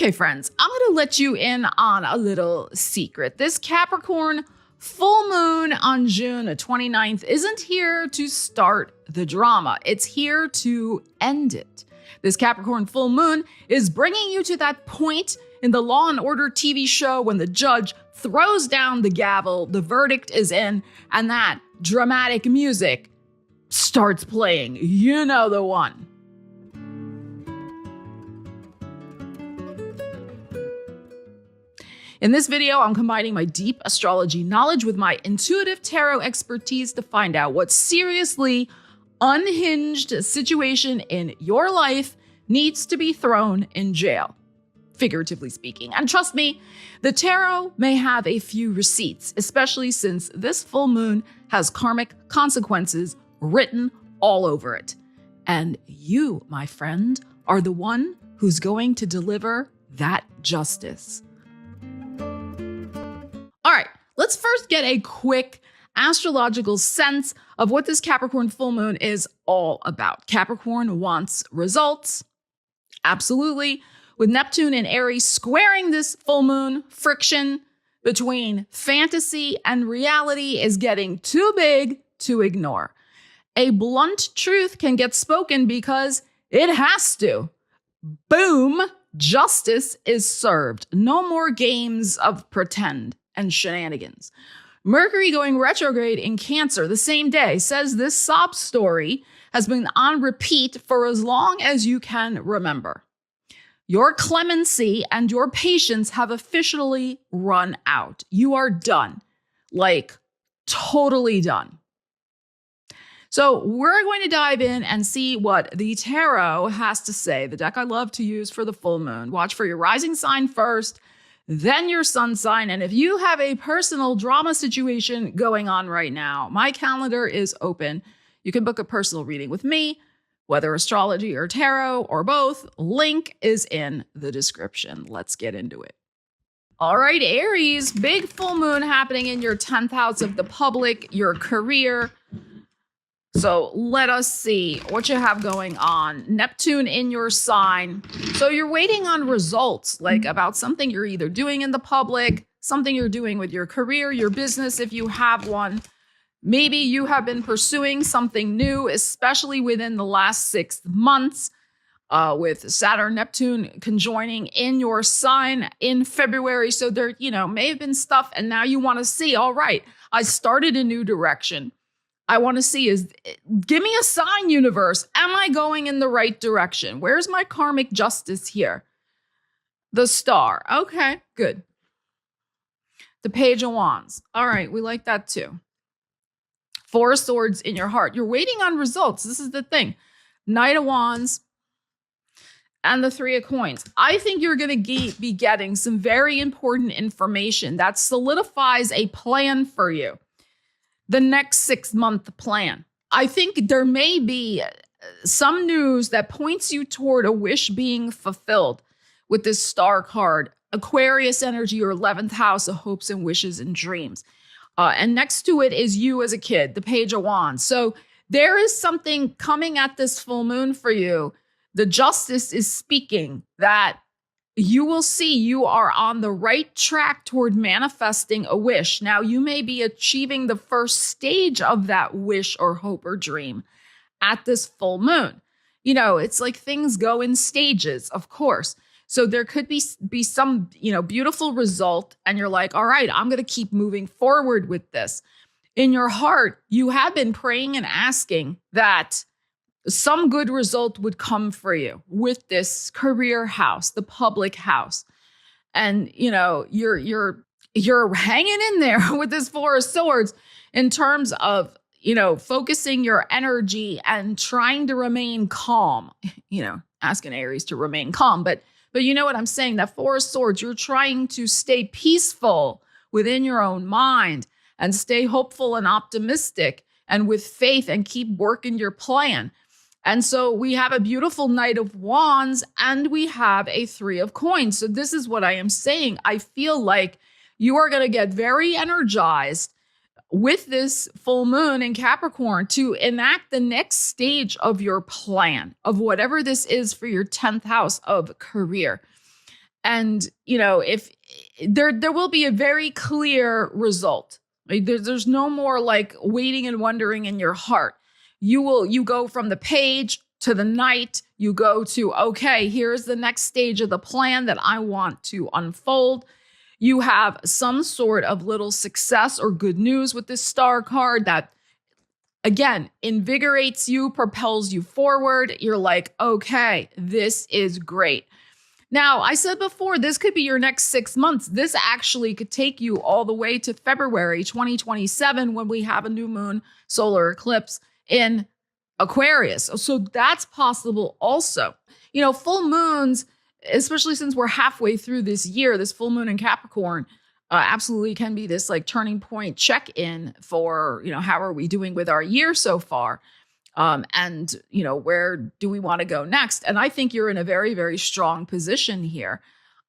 Okay, friends, I'm going to let you in on a little secret. This Capricorn full moon on June 29th isn't here to start the drama. It's here to end it. This Capricorn full moon is bringing you to that point in the Law and Order TV show when the judge throws down the gavel, the verdict is in, and that dramatic music starts playing. You know the one. In this video, I'm combining my deep astrology knowledge with my intuitive tarot expertise to find out what seriously unhinged situation in your life needs to be thrown in jail, figuratively speaking. And trust me, the tarot may have a few receipts, especially since this full moon has karmic consequences written all over it. And you, my friend, are the one who's going to deliver that justice. All right, let's first get a quick astrological sense of what this Capricorn full moon is all about. Capricorn wants results. Absolutely. With Neptune and Aries squaring this full moon, friction between fantasy and reality is getting too big to ignore. A blunt truth can get spoken because it has to. Boom, justice is served. No more games of pretend and shenanigans. Mercury going retrograde in Cancer the same day says this sob story has been on repeat for as long as you can remember. Your clemency and your patience have officially run out. You are done. Like, totally done. So we're going to dive in and see what the tarot has to say, the deck I love to use for the full moon. Watch for your rising sign first, then your sun sign. And if you have a personal drama situation going on right now, my calendar is open. You can book a personal reading with me, whether astrology or tarot or both. Link is in the description. Let's get into it. All right, Aries, big full moon happening in your 10th house of the public, your career. So let us see what you have going on. Neptune in your sign. So you're waiting on results, like about something you're either doing in the public, something you're doing with your career, your business, if you have one. Maybe you have been pursuing something new, especially within the last 6 months, with Saturn, Neptune conjoining in your sign in February. So there, may have been stuff, and now you want to see, all right, I started a new direction. I want to see give me a sign, universe. Am I going in the right direction? Where's my karmic justice here? The Star. Okay, good. The Page of Wands. All right, we like that too. Four of Swords in your heart. You're waiting on results. This is the thing. Knight of Wands and the Three of Coins. I think you're going to be getting some very important information that solidifies a plan for you. The next 6-month plan. I think there may be some news that points you toward a wish being fulfilled with this Star card. Aquarius energy, your 11th house of hopes and wishes and dreams. And next to it is you as a kid, the Page of Wands. So there is something coming at this full moon for you. The justice is speaking that you will see you are on the right track toward manifesting a wish. Now, you may be achieving the first stage of that wish or hope or dream at this full moon. It's like things go in stages, of course. So there could be some, beautiful result, and you're like, all right, I'm going to keep moving forward with this. In your heart, you have been praying and asking that some good result would come for you with this career house, the public house. And, you're hanging in there with this Four of Swords in terms of, focusing your energy and trying to remain calm, asking Aries to remain calm. But you know what I'm saying? That Four of Swords, you're trying to stay peaceful within your own mind and stay hopeful and optimistic and with faith and keep working your plan. And so we have a beautiful Knight of Wands and we have a Three of Coins. So this is what I am saying. I feel like you are going to get very energized with this full moon in Capricorn to enact the next stage of your plan of whatever this is for your 10th house of career. And, if there will be a very clear result. Like, there's no more like waiting and wondering in your heart. You go from the page to the night. You go to, okay, here's the next stage of the plan that I want to unfold. You have some sort of little success or good news with this star card that, again, invigorates you, propels you forward. You're like, okay, this is great. Now, I said before, this could be your next 6 months. This actually could take you all the way to February 2027 when we have a new moon solar eclipse in Aquarius. So that's possible also. Full moons, especially since we're halfway through this year, this full moon in Capricorn absolutely can be this like turning point check-in for, how are we doing with our year so far? And where do we want to go next? And I think you're in a very, very strong position here.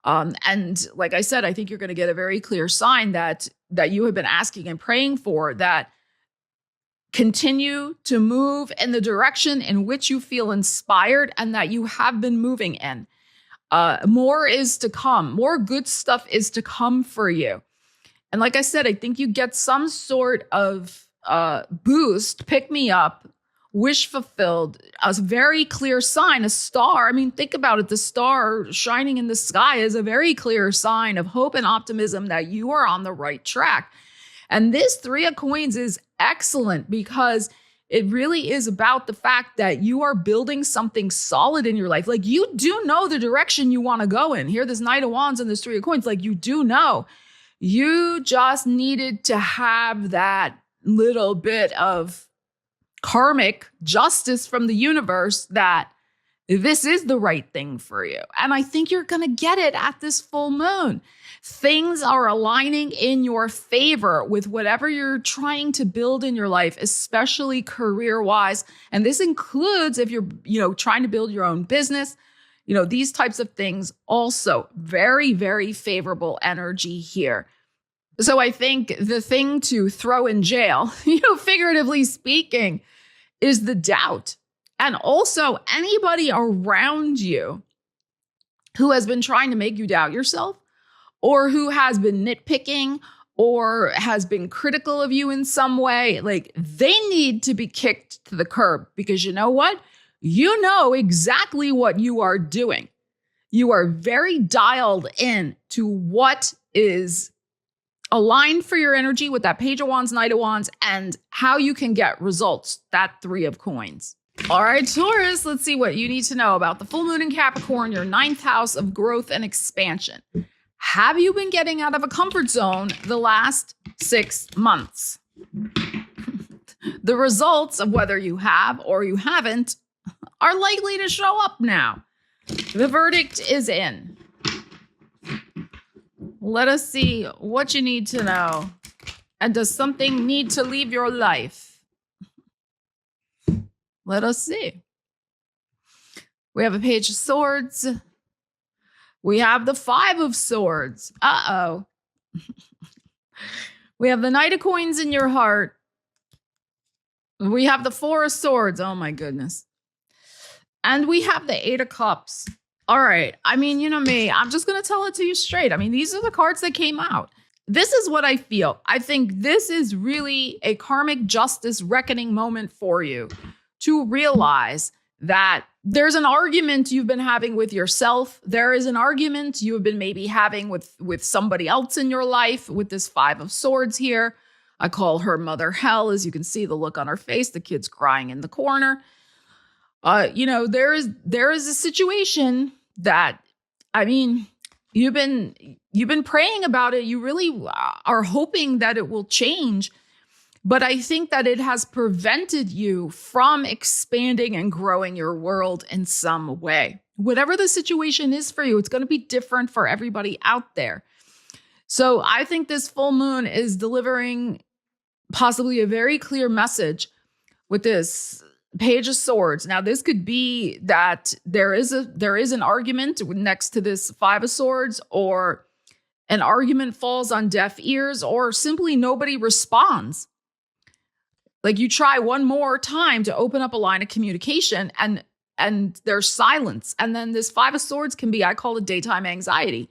And like I said, I think you're going to get a very clear sign that you have been asking and praying for, that continue to move in the direction in which you feel inspired and that you have been moving in. More is to come. More good stuff is to come for you. And like I said, I think you get some sort of boost, pick me up, wish fulfilled, a very clear sign, a star. I mean, think about it. The star shining in the sky is a very clear sign of hope and optimism that you are on the right track. And this 3 of coins is excellent because it really is about the fact that you are building something solid in your life. Like, you do know the direction you want to go in. Here, this Knight of Wands and this 3 of coins, like, you do know. You just needed to have that little bit of karmic justice from the universe that this is the right thing for you. And I think you're going to get it at this full moon. Things are aligning in your favor with whatever you're trying to build in your life, especially career-wise. And this includes if you're, trying to build your own business, these types of things. Also very, very favorable energy here. So I think the thing to throw in jail, figuratively speaking, is the doubt. And also anybody around you who has been trying to make you doubt yourself, or who has been nitpicking or has been critical of you in some way, like, they need to be kicked to the curb, because you know what? You know exactly what you are doing. You are very dialed in to what is aligned for your energy with that Page of Wands, Knight of Wands, and how you can get results, that 3 of coins. All right, Taurus, let's see what you need to know about the full moon in Capricorn, your 9th house of growth and expansion. Have you been getting out of a comfort zone the last 6 months? The results of whether you have or you haven't are likely to show up now. The verdict is in. Let us see what you need to know. And does something need to leave your life? Let us see. We have a Page of Swords. We have the 5 of Swords. Uh-oh. We have the Knight of Coins in your heart. We have the 4 of Swords. Oh my goodness. And we have the 8 of Cups. All right. I mean, you know me, I'm just going to tell it to you straight. I mean, these are the cards that came out. This is what I feel. I think this is really a karmic justice reckoning moment for you to realize that there's an argument you've been having with yourself. There is an argument you have been maybe having with somebody else in your life with this 5 of Swords here. I call her Mother Hell. As you can see, the look on her face, the kid's crying in the corner. There is a situation that, I mean, you've been praying about it. You really are hoping that it will change. But I think that it has prevented you from expanding and growing your world in some way. Whatever the situation is for you, it's going to be different for everybody out there. So I think this full moon is delivering possibly a very clear message with this Page of Swords. Now, this could be that there is an argument next to this 5 of Swords, or an argument falls on deaf ears, or simply nobody responds. Like, you try one more time to open up a line of communication and and there's silence. And then this Five of Swords can be, I call it daytime anxiety.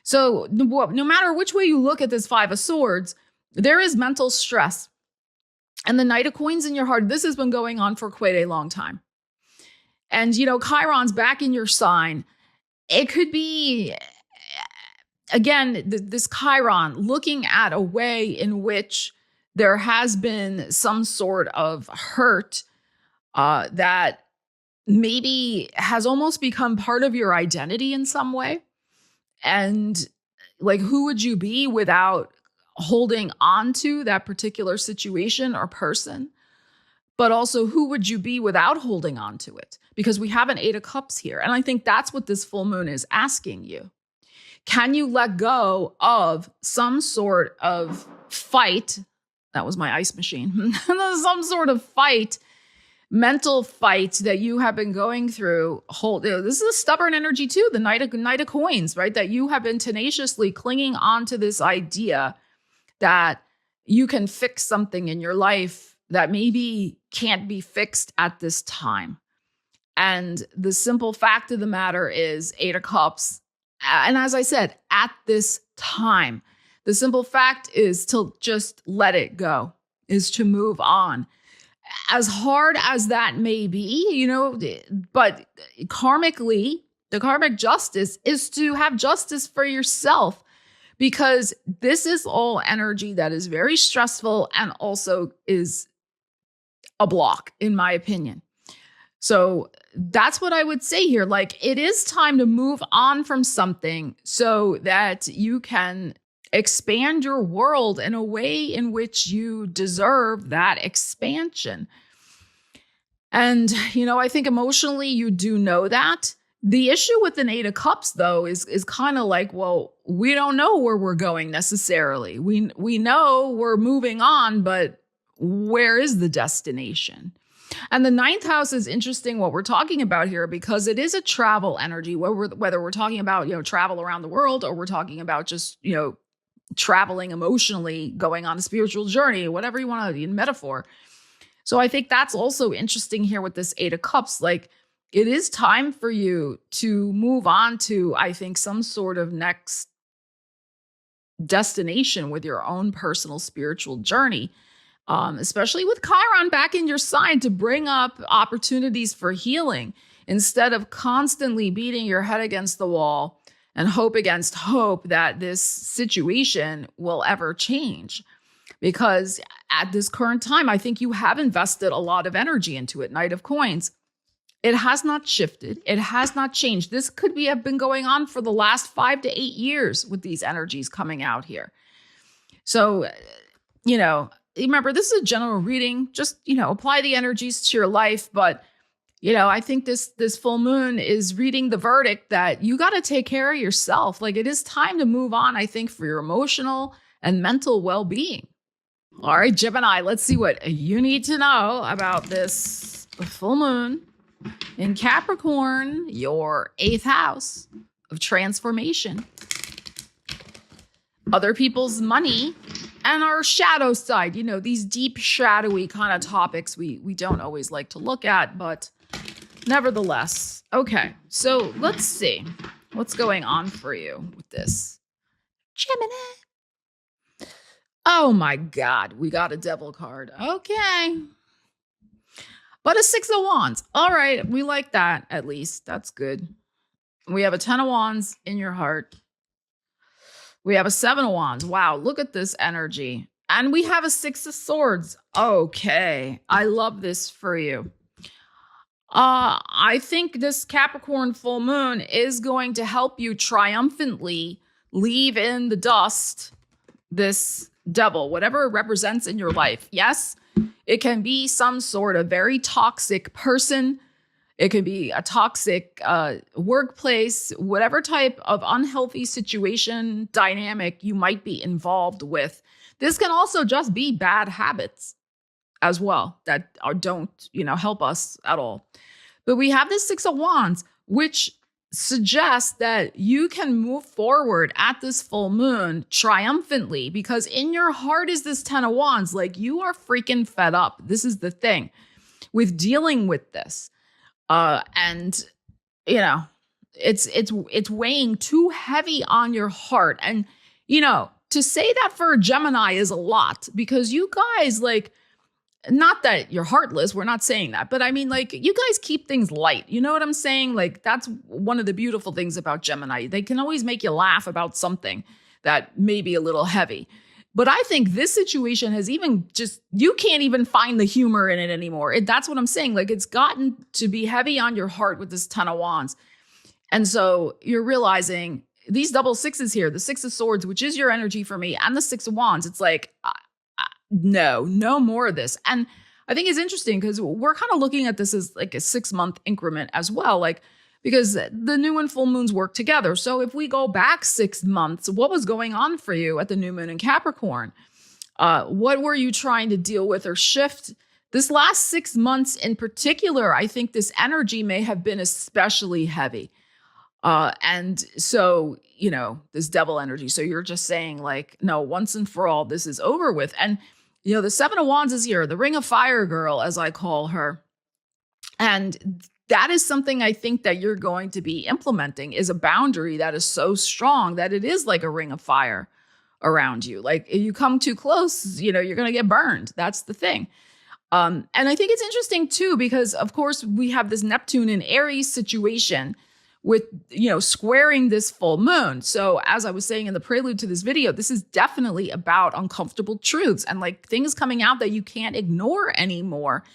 So no matter which way you look at this Five of Swords, there is mental stress. And the Knight of Coins in your heart, this has been going on for quite a long time. And, Chiron's back in your sign. It could be, again, this Chiron looking at a way in which there has been some sort of hurt that maybe has almost become part of your identity in some way. And like, who would you be without holding on to that particular situation or person? But also, who would you be without holding on to it? Because we have an Eight of Cups here. And I think that's what this full moon is asking you. Can you let go of some sort of fight? That was my ice machine. Some sort of fight, mental fight that you have been going through. This is a stubborn energy too, the Knight of Coins, right? That you have been tenaciously clinging on to this idea that you can fix something in your life that maybe can't be fixed at this time. And the simple fact of the matter is Eight of Cups. And as I said, at this time, the simple fact is to just let it go, is to move on. As hard as that may be, but karmically, the karmic justice is to have justice for yourself, because this is all energy that is very stressful and also is a block, in my opinion. So that's what I would say here. Like, it is time to move on from something so that you can expand your world in a way in which you deserve that expansion. And, I think emotionally you do know that. The issue with an Eight of Cups, though, is kind of like, well, we don't know where we're going necessarily. We know we're moving on, but where is the destination? And the ninth house is interesting what we're talking about here, because it is a travel energy, whether we're talking about, travel around the world, or we're talking about just, traveling emotionally, going on a spiritual journey, whatever you want to metaphor. So I think that's also interesting here with this Eight of Cups. Like, it is time for you to move on to, I think, some sort of next destination with your own personal spiritual journey. Especially with Chiron back in your sign, to bring up opportunities for healing instead of constantly beating your head against the wall and hope against hope that this situation will ever change. Because at this current time, I think you have invested a lot of energy into it. Knight of Coins. It has not shifted. It has not changed. This could have been going on for the last 5 to 8 years with these energies coming out here. So, remember, this is a general reading. Just, apply the energies to your life. But, I think this full moon is reading the verdict that you got to take care of yourself. Like, it is time to move on, I think, for your emotional and mental well-being. All right, Gemini, let's see what you need to know about this full moon in Capricorn, your 8th house of transformation. Other people's money. And our shadow side, these deep, shadowy kind of topics we don't always like to look at, but nevertheless. Okay, so let's see what's going on for you with this. Gemini. Oh my God, we got a devil card. Okay. But a 6 of Wands. All right, we like that at least. That's good. We have a 10 of Wands in your heart. We have a 7 of Wands. Wow, look at this energy. And we have a 6 of Swords. Okay, I love this for you. I think this Capricorn full moon is going to help you triumphantly leave in the dust this devil, whatever it represents in your life. Yes, it can be some sort of very toxic person. It could be a toxic workplace, whatever type of unhealthy situation, dynamic you might be involved with. This can also just be bad habits as well that don't, help us at all. But we have this 6 of Wands, which suggests that you can move forward at this full moon triumphantly, because in your heart is this 10 of Wands. Like, you are freaking fed up. This is the thing with dealing with this. And you know, it's weighing too heavy on your heart. And you know, to say that for a Gemini is a lot, because you guys, like, not that you're heartless, we're not saying that, but I mean, like, you guys keep things light. You know what I'm saying? Like, that's one of the beautiful things about Gemini. They can always make you laugh about something that may be a little heavy. But I think this situation has even just, you can't even find the humor in it anymore. That's what I'm saying. Like, it's gotten to be heavy on your heart with this 10 of Wands. And so you're realizing these double sixes here, the 6 of Swords, which is your energy for me, and the 6 of Wands, it's like, no more of this. And I think it's interesting because we're kind of looking at this as like a 6-month increment as well, like, because the new and full moons work together. So if we go back 6 months, what was going on for you at the new moon in Capricorn? What were you trying to deal with or shift? This last 6 months in particular, I think this energy may have been especially heavy. And so, you know, this devil energy. So you're just saying, like, no, once and for all, this is over with. And, you know, the 7 of Wands is here, the Ring of Fire girl, as I call her. And that is something I think that you're going to be implementing, is a boundary that is so strong that it is like a ring of fire around you. Like, if you come too close, you know, you're going to get burned. That's the thing. And I think it's interesting too, because of course we have this Neptune in Aries situation with, you know, squaring this full moon. So as I was saying in the prelude to this video, this is definitely about uncomfortable truths and like things coming out that you can't ignore anymore.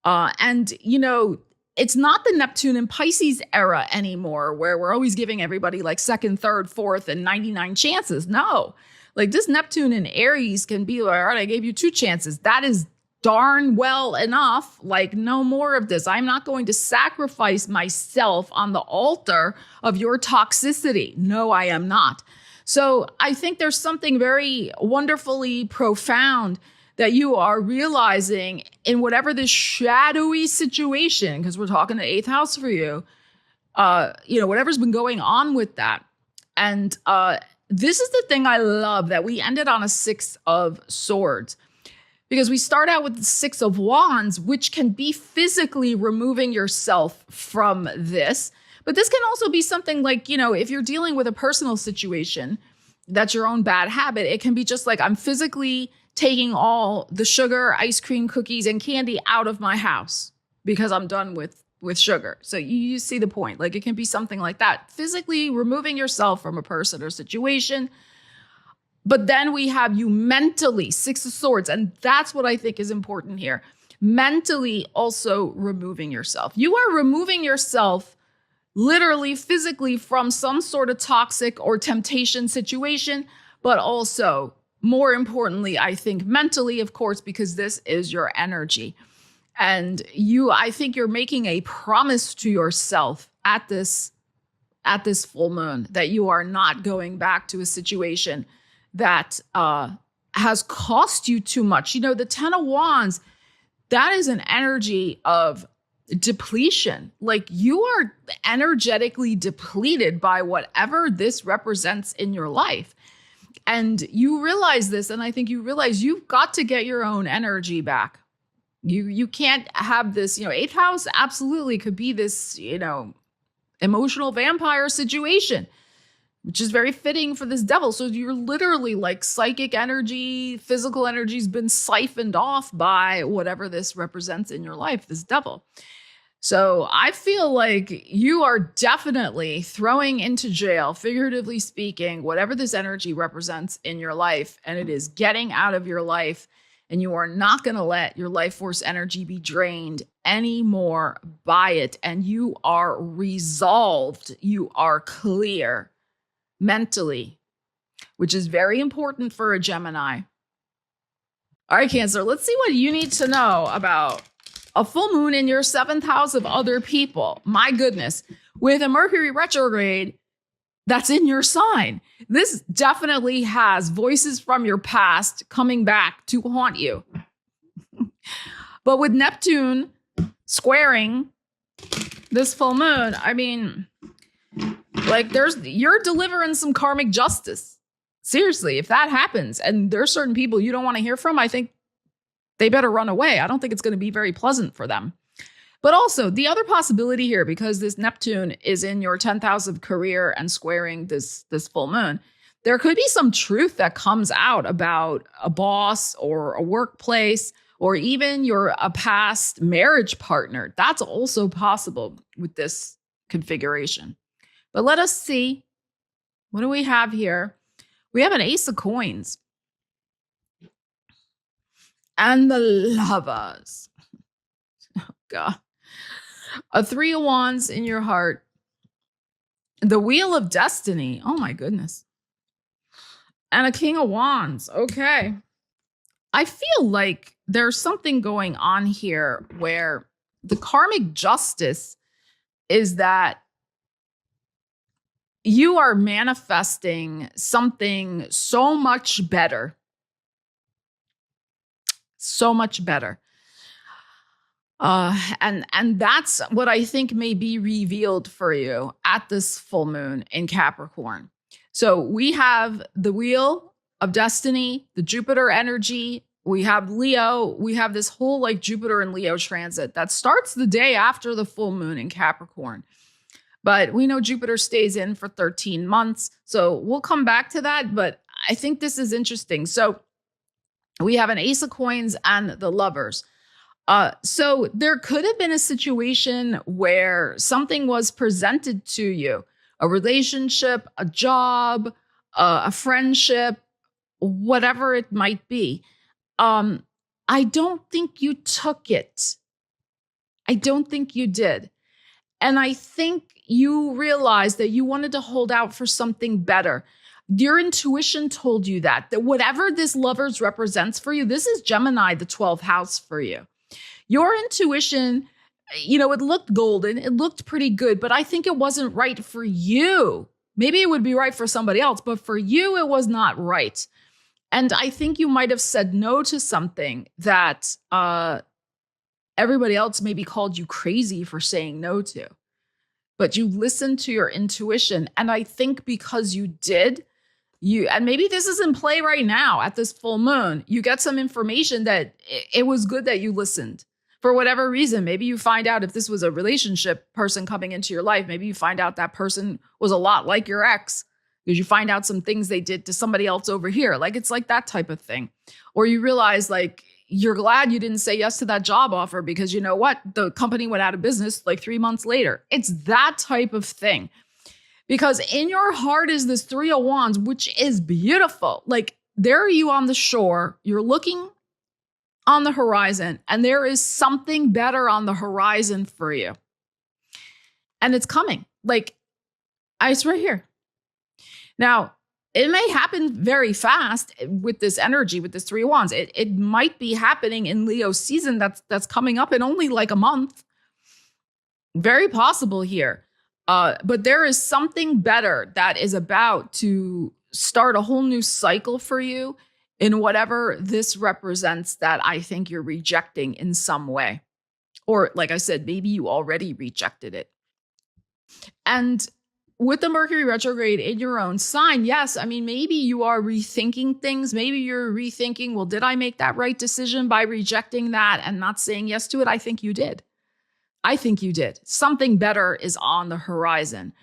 And, you know, it's not the Neptune and Pisces era anymore where we're always giving everybody like second, third, fourth, and 99 chances. No, like this Neptune in Aries can be like, all right, I gave you 2 chances. That is darn well enough. Like, no more of this. I'm not going to sacrifice myself on the altar of your toxicity. No, I am not. So I think there's something very wonderfully profound that you are realizing in whatever this shadowy situation, because we're talking the 8th house for you, you know, whatever's been going on with that. And this is the thing I love, that we ended on a 6 of Swords. Because we start out with the 6 of Wands, which can be physically removing yourself from this. But this can also be something like, you know, if you're dealing with a personal situation that's your own bad habit, it can be just like, I'm physically taking all the sugar, ice cream, cookies, and candy out of my house because I'm done with sugar. So you see the point. Like, it can be something like that. Physically removing yourself from a person or situation. But then we have you mentally, 6 of Swords. And that's what I think is important here. Mentally also removing yourself. You are removing yourself literally, physically from some sort of toxic or temptation situation, but also, more importantly, I think mentally, of course, because this is your energy. And I think you're making a promise to yourself at this full moon that you are not going back to a situation that has cost you too much. You know, the 10 of Wands, that is an energy of depletion. Like, you are energetically depleted by whatever this represents in your life. And you realize this, and I think you realize you've got to get your own energy back. You can't have this, you know, 8th house absolutely could be this, you know, emotional vampire situation, which is very fitting for this devil. So you're literally like psychic energy, physical energy has been siphoned off by whatever this represents in your life, this devil. So I feel like you are definitely throwing into jail, figuratively speaking, whatever this energy represents in your life, and it is getting out of your life, and you are not going to let your life force energy be drained anymore by it. And you are resolved. You are clear mentally, which is very important for a Gemini. All right, Cancer, let's see what you need to know about a full moon in your 7th house of other people. My goodness, with a Mercury retrograde that's in your sign, this definitely has voices from your past coming back to haunt you. But with Neptune squaring this full moon, I mean, like, you're delivering some karmic justice. Seriously, if that happens and there's certain people you don't want to hear from, I think they better run away. I don't think it's going to be very pleasant for them. But also the other possibility here, because this Neptune is in your 10th house of career and squaring this full moon, there could be some truth that comes out about a boss or a workplace or even a past marriage partner. That's also possible with this configuration. But let us see. What do we have here? We have an Ace of Coins and the Lovers. Oh, God. A Three of Wands in your heart. The Wheel of Destiny. Oh, my goodness. And a King of Wands. Okay. I feel like there's something going on here where the karmic justice is that you are manifesting something so much better. So much better. And that's what I think may be revealed for you at this full moon in Capricorn. So we have the Wheel of Destiny, the Jupiter energy. We have Leo. We have this whole like Jupiter and Leo transit that starts the day after the full moon in Capricorn. But we know Jupiter stays in for 13 months. So we'll come back to that. But I think this is interesting. So we have an Ace of Coins and the Lovers. So there could have been a situation where something was presented to you, a relationship, a job, a friendship, whatever it might be. I don't think you took it. I don't think you did. And I think you realized that you wanted to hold out for something better. Your intuition told you that whatever this Lovers represents for you, this is Gemini, the 12th house for you. Your intuition, it looked golden. It looked pretty good, but I think it wasn't right for you. Maybe it would be right for somebody else, but for you, it was not right. And I think you might have said no to something that everybody else maybe called you crazy for saying no to. But you listened to your intuition. And I think because you did, and maybe this is in play right now at this full moon, you get some information that it was good that you listened. For whatever reason, maybe you find out if this was a relationship person coming into your life, maybe you find out that person was a lot like your ex because you find out some things they did to somebody else over here. Like it's like that type of thing. Or you realize like you're glad you didn't say yes to that job offer because you know what? The company went out of business like 3 months later. It's that type of thing. Because in your heart is this Three of Wands, which is beautiful. Like there are you on the shore, you're looking on the horizon, and there is something better on the horizon for you. And it's coming. Like, it's right here. Now, it may happen very fast with this energy, with this Three of Wands. It might be happening in Leo season that's coming up in only like a month. Very possible here. But there is something better that is about to start a whole new cycle for you in whatever this represents that I think you're rejecting in some way. Or like I said, maybe you already rejected it. And with the Mercury retrograde in your own sign, yes, I mean, maybe you are rethinking things. Maybe you're rethinking, well, did I make that right decision by rejecting that and not saying yes to it? I think you did. I think you did. Something better is on the horizon.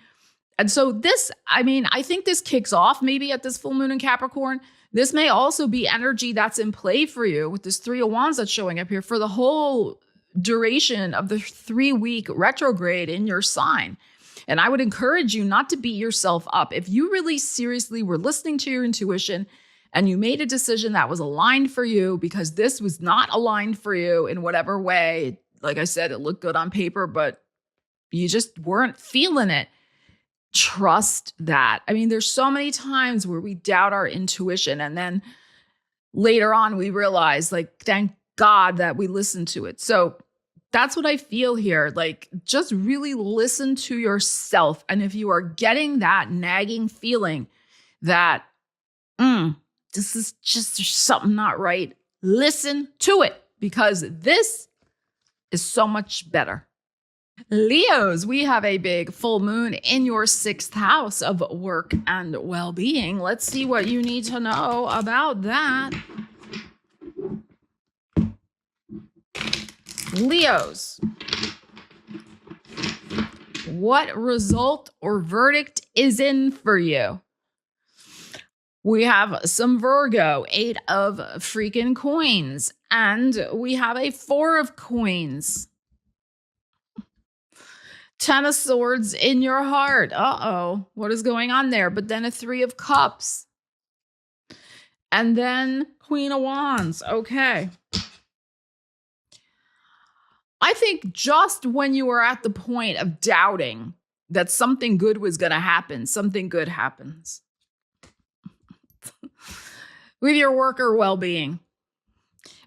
And so this, I mean, I think this kicks off maybe at this full moon in Capricorn. This may also be energy that's in play for you with this Three of Wands that's showing up here for the whole duration of the 3-week retrograde in your sign. And I would encourage you not to beat yourself up. If you really seriously were listening to your intuition and you made a decision that was aligned for you because this was not aligned for you in whatever way, like I said, it looked good on paper, but you just weren't feeling it. Trust that. I mean, there's so many times where we doubt our intuition and then later on we realize, like, thank God that we listened to it. So that's what I feel here. Like, just really listen to yourself. And if you are getting that nagging feeling that, this is just, there's something not right, listen to it because this is so much better. Leos, we have a big full moon in your 6th house of work and well-being. Let's see what you need to know about that. Leos, What result or verdict is in for you? We have some Virgo, 8 of freaking coins, and we have a 4 of coins. 10 of swords in your heart. Uh-oh, what is going on there? But then a 3 of cups. And then Queen of Wands. Okay. I think just when you were at the point of doubting that something good was going to happen, something good happens. With your work or well-being.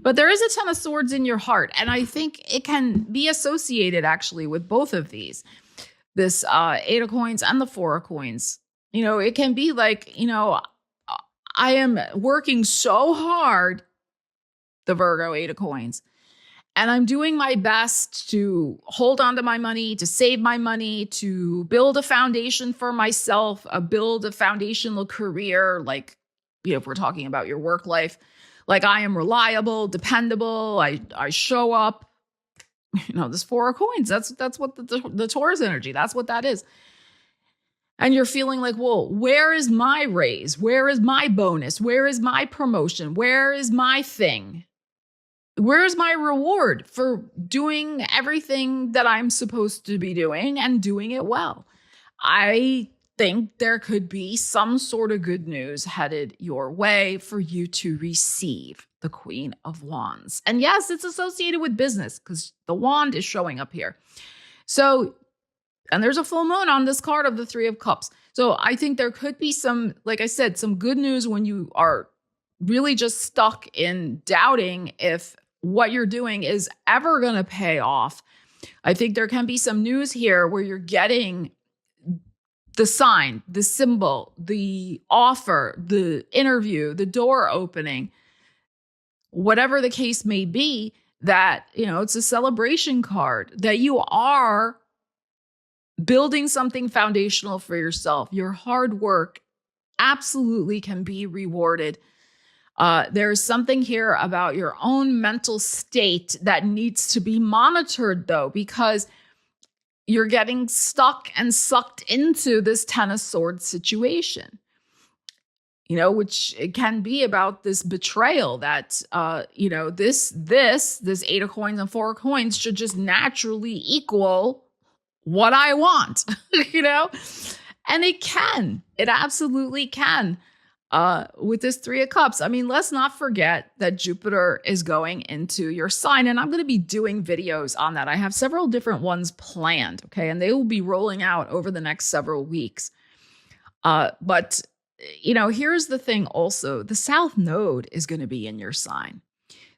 But there is a 10 of swords in your heart. And I think it can be associated actually with both of these. This 8 of coins and the 4 of coins. You know, it can be like, you know, I am working so hard, the Virgo 8 of coins. And I'm doing my best to hold on to my money, to save my money, to build a foundation for myself, build a foundational career. Like, you know, if we're talking about your work life, like I am reliable, dependable. I show up. You know, this 4 of coins. That's what the Taurus energy. That's what that is. And you're feeling like, well, where is my raise? Where is my bonus? Where is my promotion? Where is my thing? Where's my reward for doing everything that I'm supposed to be doing and doing it well? I think there could be some sort of good news headed your way for you to receive the Queen of Wands. And yes, it's associated with business because the wand is showing up here. So, and there's a full moon on this card of the 3 of Cups. So I think there could be some, like I said, some good news when you are really just stuck in doubting if what you're doing is ever going to pay off. I think there can be some news here where you're getting the sign, the symbol, the offer, the interview, the door opening, whatever the case may be, that, you know, it's a celebration card, that you are building something foundational for yourself. Your hard work absolutely can be rewarded. There's something here about your own mental state that needs to be monitored, though, because you're getting stuck and sucked into this 10 of swords situation, you know, which it can be about this betrayal that, you know, this 8 of coins and 4 of coins should just naturally equal what I want, you know, and it absolutely can. With this 3 of Cups. I mean, let's not forget that Jupiter is going into your sign, and I'm going to be doing videos on that. I have several different ones planned, okay? And they will be rolling out over the next several weeks. But, you know, here's the thing also. The South Node is going to be in your sign.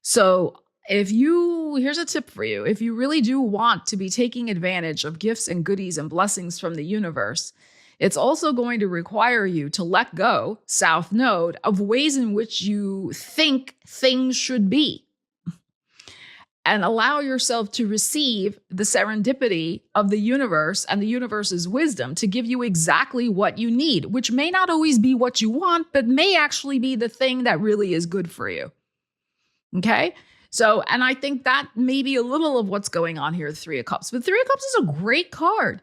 So here's a tip for you. If you really do want to be taking advantage of gifts and goodies and blessings from the universe, it's also going to require you to let go, South Node, of ways in which you think things should be and allow yourself to receive the serendipity of the universe and the universe's wisdom to give you exactly what you need, which may not always be what you want, but may actually be the thing that really is good for you. Okay? So, and I think that may be a little of what's going on here, the 3 of Cups. But 3 of Cups is a great card.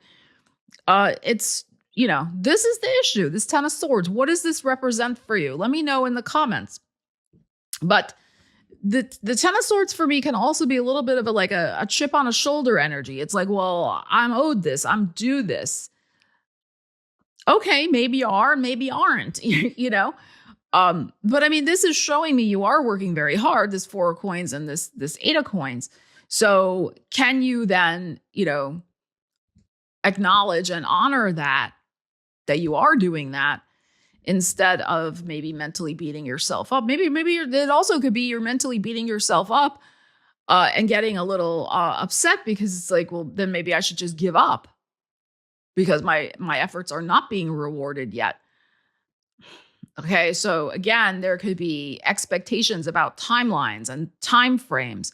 It's, you know, this is the issue, this 10 of swords. What does this represent for you? Let me know in the comments. But the 10 of swords for me can also be a little bit of a chip on a shoulder energy. It's like, well, I'm owed this, I'm due this. Okay, maybe you are, maybe you aren't, you know? But I mean, this is showing me you are working very hard, this 4 of coins and this 8 of coins. So can you then, you know, acknowledge and honor that you are doing that instead of maybe mentally beating yourself up? Maybe it also could be you're mentally beating yourself up and getting a little upset because it's like, well, then maybe I should just give up because my efforts are not being rewarded yet. Okay, so again, there could be expectations about timelines and time frames.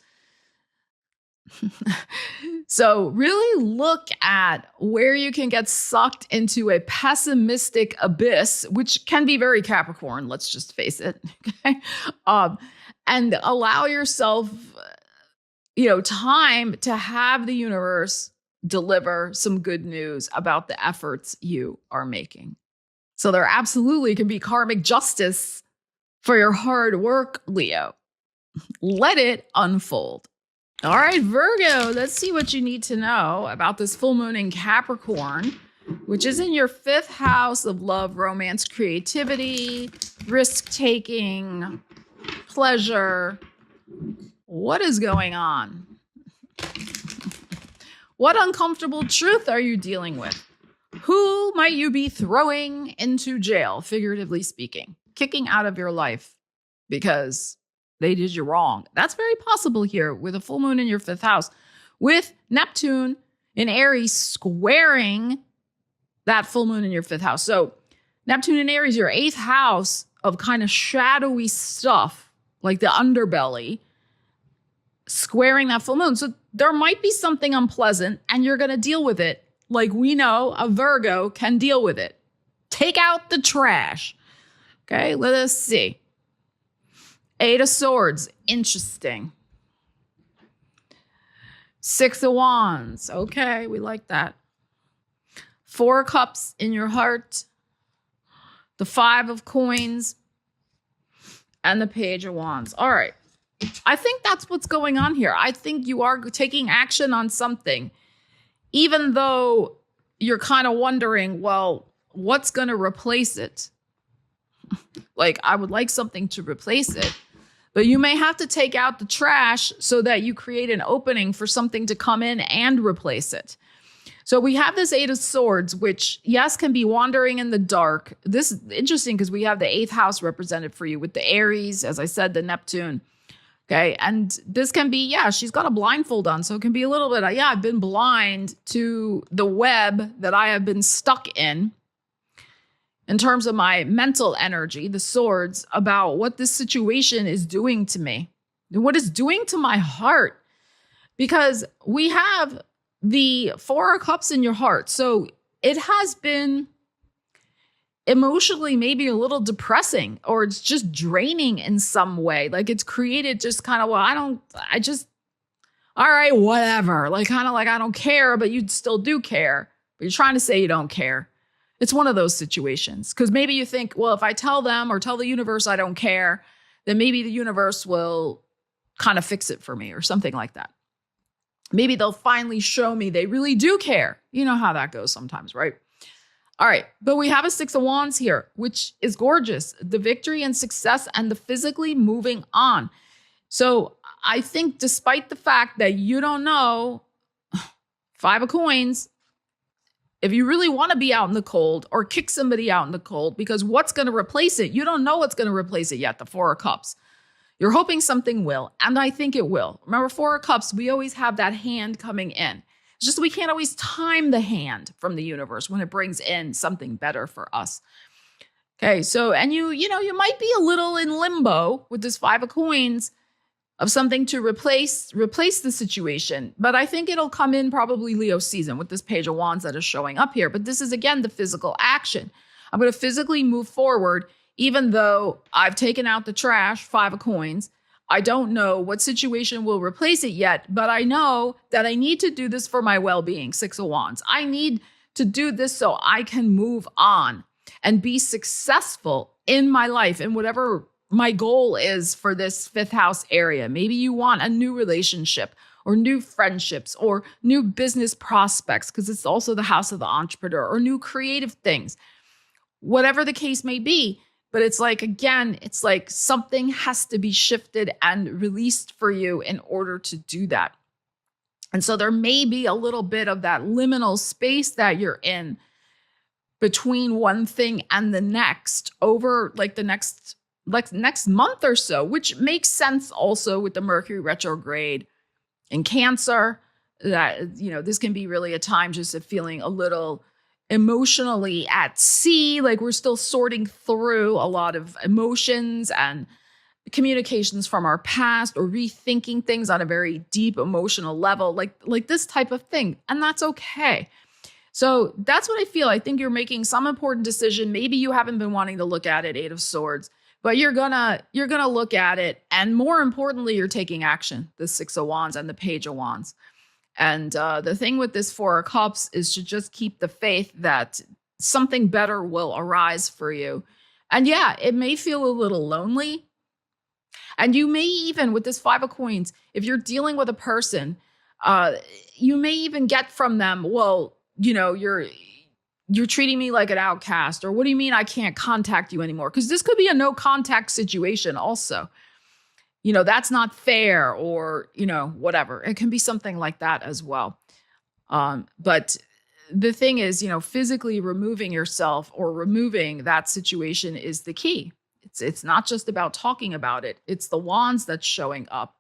So really look at where you can get sucked into a pessimistic abyss, which can be very Capricorn, let's just face it. Okay. And allow yourself, you know, time to have the universe deliver some good news about the efforts you are making. So there absolutely can be karmic justice for your hard work, Leo. Let it unfold. All right, Virgo, let's see what you need to know about this full moon in Capricorn, which is in your 5th house of love, romance, creativity, risk-taking, pleasure. What is going on? What uncomfortable truth are you dealing with? Who might you be throwing into jail, figuratively speaking, kicking out of your life because they did you wrong? That's very possible here with a full moon in your 5th house, with Neptune in Aries squaring that full moon in your 5th house. So Neptune in Aries, your 8th house of kind of shadowy stuff, like the underbelly, squaring that full moon. So there might be something unpleasant and you're going to deal with it. Like we know a Virgo can deal with it. Take out the trash. Okay, let us see. 8 of Swords, interesting. 6 of Wands, okay, we like that. 4 of Cups in your heart. The 5 of Coins. And the Page of Wands. All right. I think that's what's going on here. I think you are taking action on something, even though you're kind of wondering, well, what's going to replace it? Like, I would like something to replace it, but you may have to take out the trash so that you create an opening for something to come in and replace it. So we have this 8 of Swords, which, yes, can be wandering in the dark. This is interesting because we have the 8th house represented for you with the Aries, as I said, the Neptune. Okay. And this can be, yeah, she's got a blindfold on. So it can be a little bit, yeah, I've been blind to the web that I have been stuck in terms of my mental energy, the swords, about what this situation is doing to me and what it's doing to my heart. Because we have the 4 of Cups in your heart. So it has been emotionally maybe a little depressing, or it's just draining in some way. Like it's created just kind of, well, all right, whatever. Like kind of like, I don't care, but you still do care. But you're trying to say you don't care. It's one of those situations. Because maybe you think, well, if I tell them or tell the universe I don't care, then maybe the universe will kind of fix it for me or something like that. Maybe they'll finally show me they really do care. You know how that goes sometimes, right? All right, but we have a 6 of Wands here, which is gorgeous. The victory and success and the physically moving on. So I think despite the fact that you don't know, 5 of Coins, if you really want to be out in the cold or kick somebody out in the cold, because what's going to replace it? You don't know what's going to replace it yet, the 4 of Cups. You're hoping something will, and I think it will. Remember, 4 of Cups, we always have that hand coming in. It's just we can't always time the hand from the universe when it brings in something better for us. Okay, so, and you might be a little in limbo with this 5 of Coins of something to replace the situation. But I think it'll come in probably Leo season with this Page of Wands that is showing up here. But this is, again, the physical action. I'm going to physically move forward, even though I've taken out the trash, 5 of Coins. I don't know what situation will replace it yet, but I know that I need to do this for my well-being, 6 of Wands. I need to do this so I can move on and be successful in my life and whatever my goal is for this 5th house area. Maybe you want a new relationship or new friendships or new business prospects, because it's also the house of the entrepreneur, or new creative things, whatever the case may be. But it's like, again, it's like something has to be shifted and released for you in order to do that. And so there may be a little bit of that liminal space that you're in between one thing and the next over like the next month or so, which makes sense also with the Mercury retrograde in Cancer, that, this can be really a time just of feeling a little emotionally at sea, like we're still sorting through a lot of emotions and communications from our past, or rethinking things on a very deep emotional level, like this type of thing. And that's okay. So that's what I feel. I think you're making some important decision. Maybe you haven't been wanting to look at it, 8 of Swords, but you're gonna look at it. And more importantly, you're taking action, the 6 of Wands and the Page of Wands. And the thing with this Four of Cups is to just keep the faith that something better will arise for you. And yeah, it may feel a little lonely. And you may even, with this Five of Coins, if you're dealing with a person, you may even get from them, well, you know, you're treating me like an outcast, or what do you mean I can't contact you anymore? Because this could be a no contact situation also. You know, that's not fair, or, you know, whatever. It can be something like that as well. But the thing is, you know, physically removing yourself or removing that situation is the key. It's not just about talking about it. It's the wands that's showing up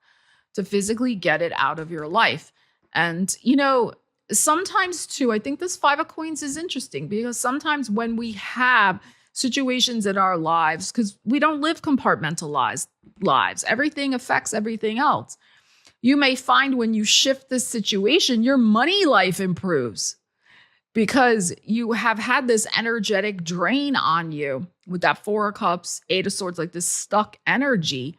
to physically get it out of your life. And, you know, sometimes too, I think this Five of Coins is interesting because sometimes when we have situations in our lives, because we don't live compartmentalized lives, everything affects everything else. You may find when you shift this situation, your money life improves because you have had this energetic drain on you with that Four of Cups, Eight of Swords, like this stuck energy.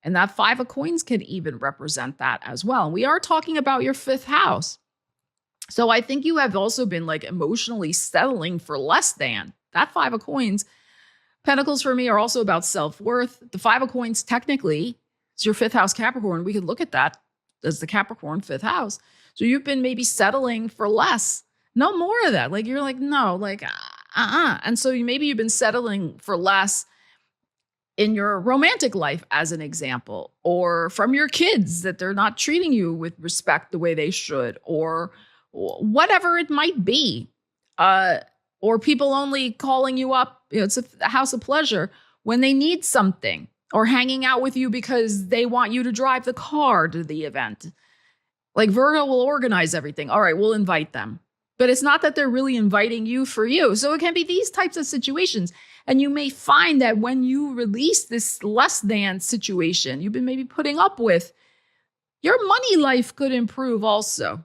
And that Five of Coins can even represent that as well. And we are talking about your fifth house. So I think you have also been like emotionally settling for less than. That Five of Coins, Pentacles for me are also about self-worth. The Five of Coins technically is your fifth house Capricorn. We could look at that as the Capricorn fifth house. So you've been maybe settling for less. No more of that. Like you're like, no, like, And so maybe you've been settling for less in your romantic life, as an example, or from your kids that they're not treating you with respect the way they should, or whatever it might be. Or people only calling you up, you know, it's a house of pleasure when they need something, or hanging out with you because they want you to drive the car to the event. Like Virgo will organize everything. All right, we'll invite them. But it's not that they're really inviting you for you. So it can be these types of situations. And you may find that when you release this less than situation you've been maybe putting up with, your money life could improve also.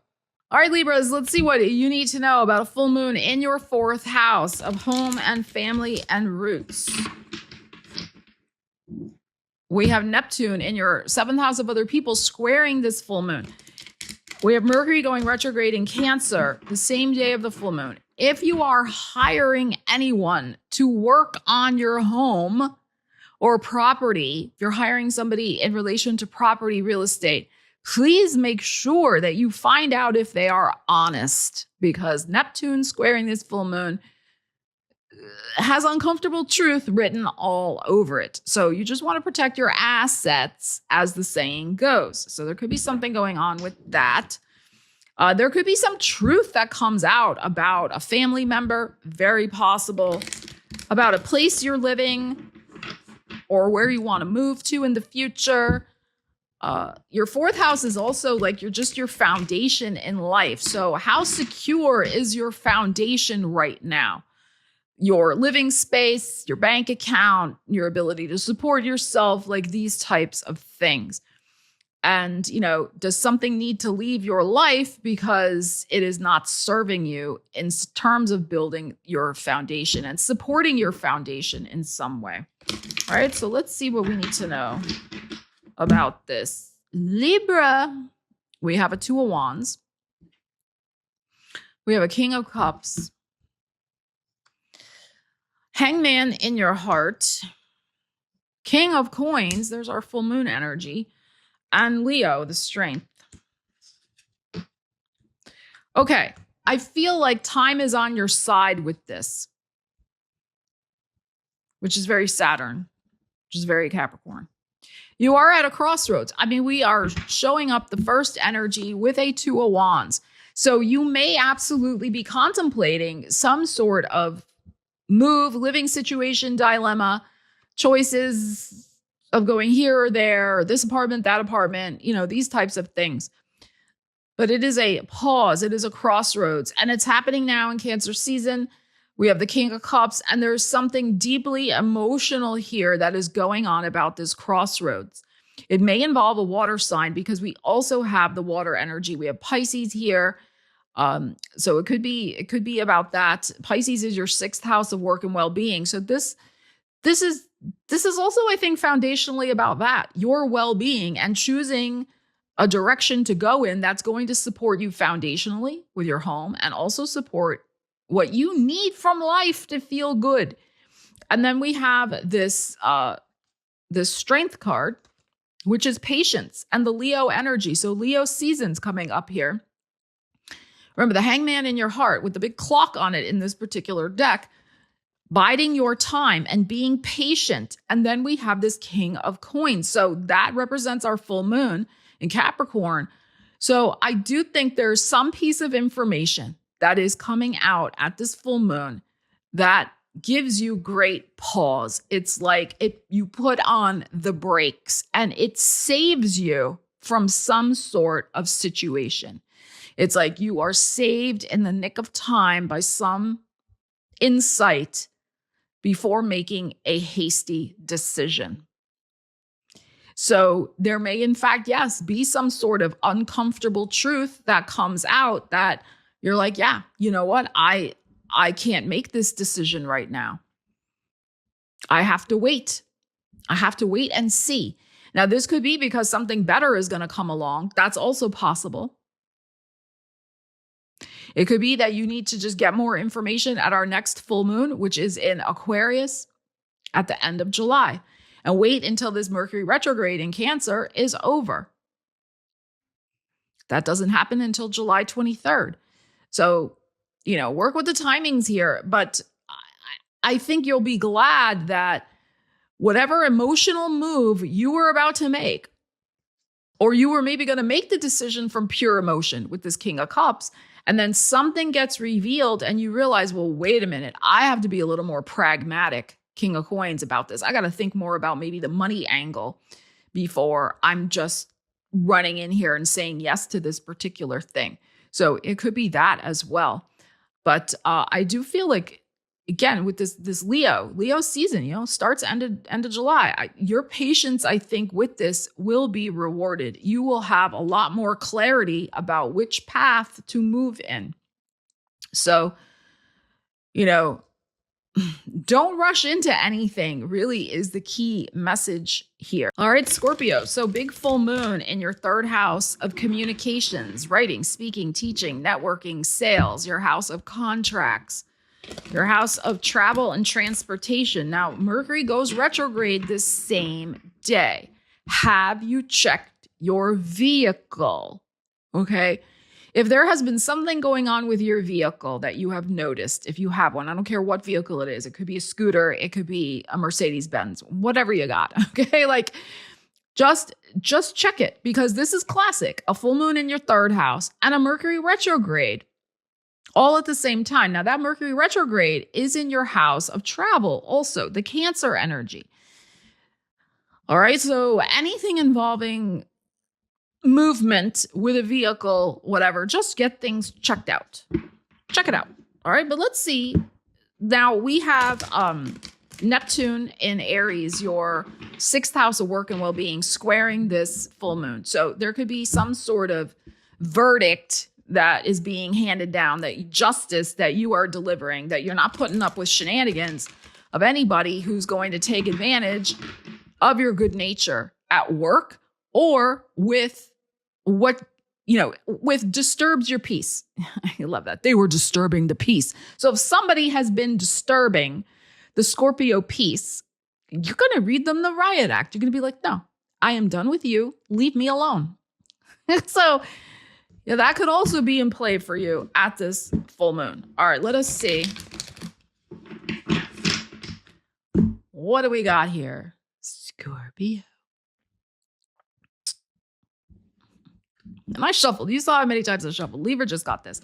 All right, Libras, let's see what you need to know about a full moon in your fourth house of home and family and roots. We have Neptune in your seventh house of other people squaring this full moon. We have Mercury going retrograde in Cancer the same day of the full moon. If you are hiring anyone to work on your home or property, if you're hiring somebody in relation to property, real estate, please make sure that you find out if they are honest, because Neptune squaring this full moon has uncomfortable truth written all over it. So you just want to protect your assets, as the saying goes. So there could be something going on with that. There could be some truth that comes out about a family member, very possible, about a place you're living or where you want to move to in the future. Your fourth house is also like your foundation in life. So how secure is your foundation right now? Your living space, your bank account, your ability to support yourself, like these types of things. And, you know, does something need to leave your life because it is not serving you in terms of building your foundation and supporting your foundation in some way? All right, so let's see what we need to know about this. Libra, we have a Two of Wands. We have a King of Cups. Hangman in your heart. King of Coins, there's our full moon energy. And Leo, the strength. Okay, I feel like time is on your side with this, which is very Saturn, which is very Capricorn. You are at a crossroads. I mean, we are showing up the first energy with a Two of Wands. So you may absolutely be contemplating some sort of move, living situation, dilemma, choices of going here or there, or this apartment, that apartment, you know, these types of things. But it is a pause. It is a crossroads. And it's happening now in Cancer season. We have the King of Cups, and there's something deeply emotional here that is going on about this crossroads. It may involve a water sign because we also have the water energy. We have Pisces here. So it could be about that. Pisces is your sixth house of work and well-being. So this is also, I think, foundationally about that, your well-being and choosing a direction to go in that's going to support you foundationally with your home and also support what you need from life to feel good. And then we have this strength card, which is patience and the Leo energy. So Leo season's coming up here. Remember the hangman in your heart with the big clock on it in this particular deck, biding your time and being patient. And then we have this King of Coins. So that represents our full moon in Capricorn. So I do think there's some piece of information that is coming out at this full moon that gives you great pause. It's like you put on the brakes and it saves you from some sort of situation. It's like you are saved in the nick of time by some insight before making a hasty decision. So there may, in fact, yes, be some sort of uncomfortable truth that comes out that you're like, yeah, you know what? I can't make this decision right now. I have to wait. I have to wait and see. Now, this could be because something better is going to come along. That's also possible. It could be that you need to just get more information at our next full moon, which is in Aquarius at the end of July, and wait until this Mercury retrograde in Cancer is over. That doesn't happen until July 23rd. So, work with the timings here, but I think you'll be glad that whatever emotional move you were about to make, or you were maybe going to make the decision from pure emotion with this King of Cups, and then something gets revealed and you realize, well, wait a minute, I have to be a little more pragmatic, King of Coins, about this. I got to think more about maybe the money angle before I'm just running in here and saying yes to this particular thing. So it could be that as well. But I do feel like, again, with this Leo season, starts end of July. Your patience, I think, with this will be rewarded. You will have a lot more clarity about which path to move in. So, don't rush into anything really is the key message here. All right, Scorpio. So big full moon in your third house of communications, writing, speaking, teaching, networking, sales, your house of contracts, your house of travel and transportation. Now, Mercury goes retrograde this same day. Have you checked your vehicle? Okay. If there has been something going on with your vehicle that you have noticed, if you have one, I don't care what vehicle it is. It could be a scooter. It could be a Mercedes-Benz, whatever you got. Okay. Like just check it, because this is classic. A full moon in your third house and a Mercury retrograde all at the same time. Now that Mercury retrograde is in your house of travel, also the Cancer energy. All right. So anything involving movement with a vehicle, whatever, just get things checked out. Check it out. All right. But let's see. Now we have Neptune in Aries, your sixth house of work and well-being, squaring this full moon. So there could be some sort of verdict that is being handed down, that justice that you are delivering, that you're not putting up with shenanigans of anybody who's going to take advantage of your good nature at work or with with disturbs your peace. I love that. They were disturbing the peace. So if somebody has been disturbing the Scorpio peace, you're going to read them the riot act. You're going to be like, no, I am done with you. Leave me alone. So that could also be in play for you at this full moon. All right, let us see. What do we got here? Scorpio. And I shuffled. You saw how many times I shuffled. Libra just got this.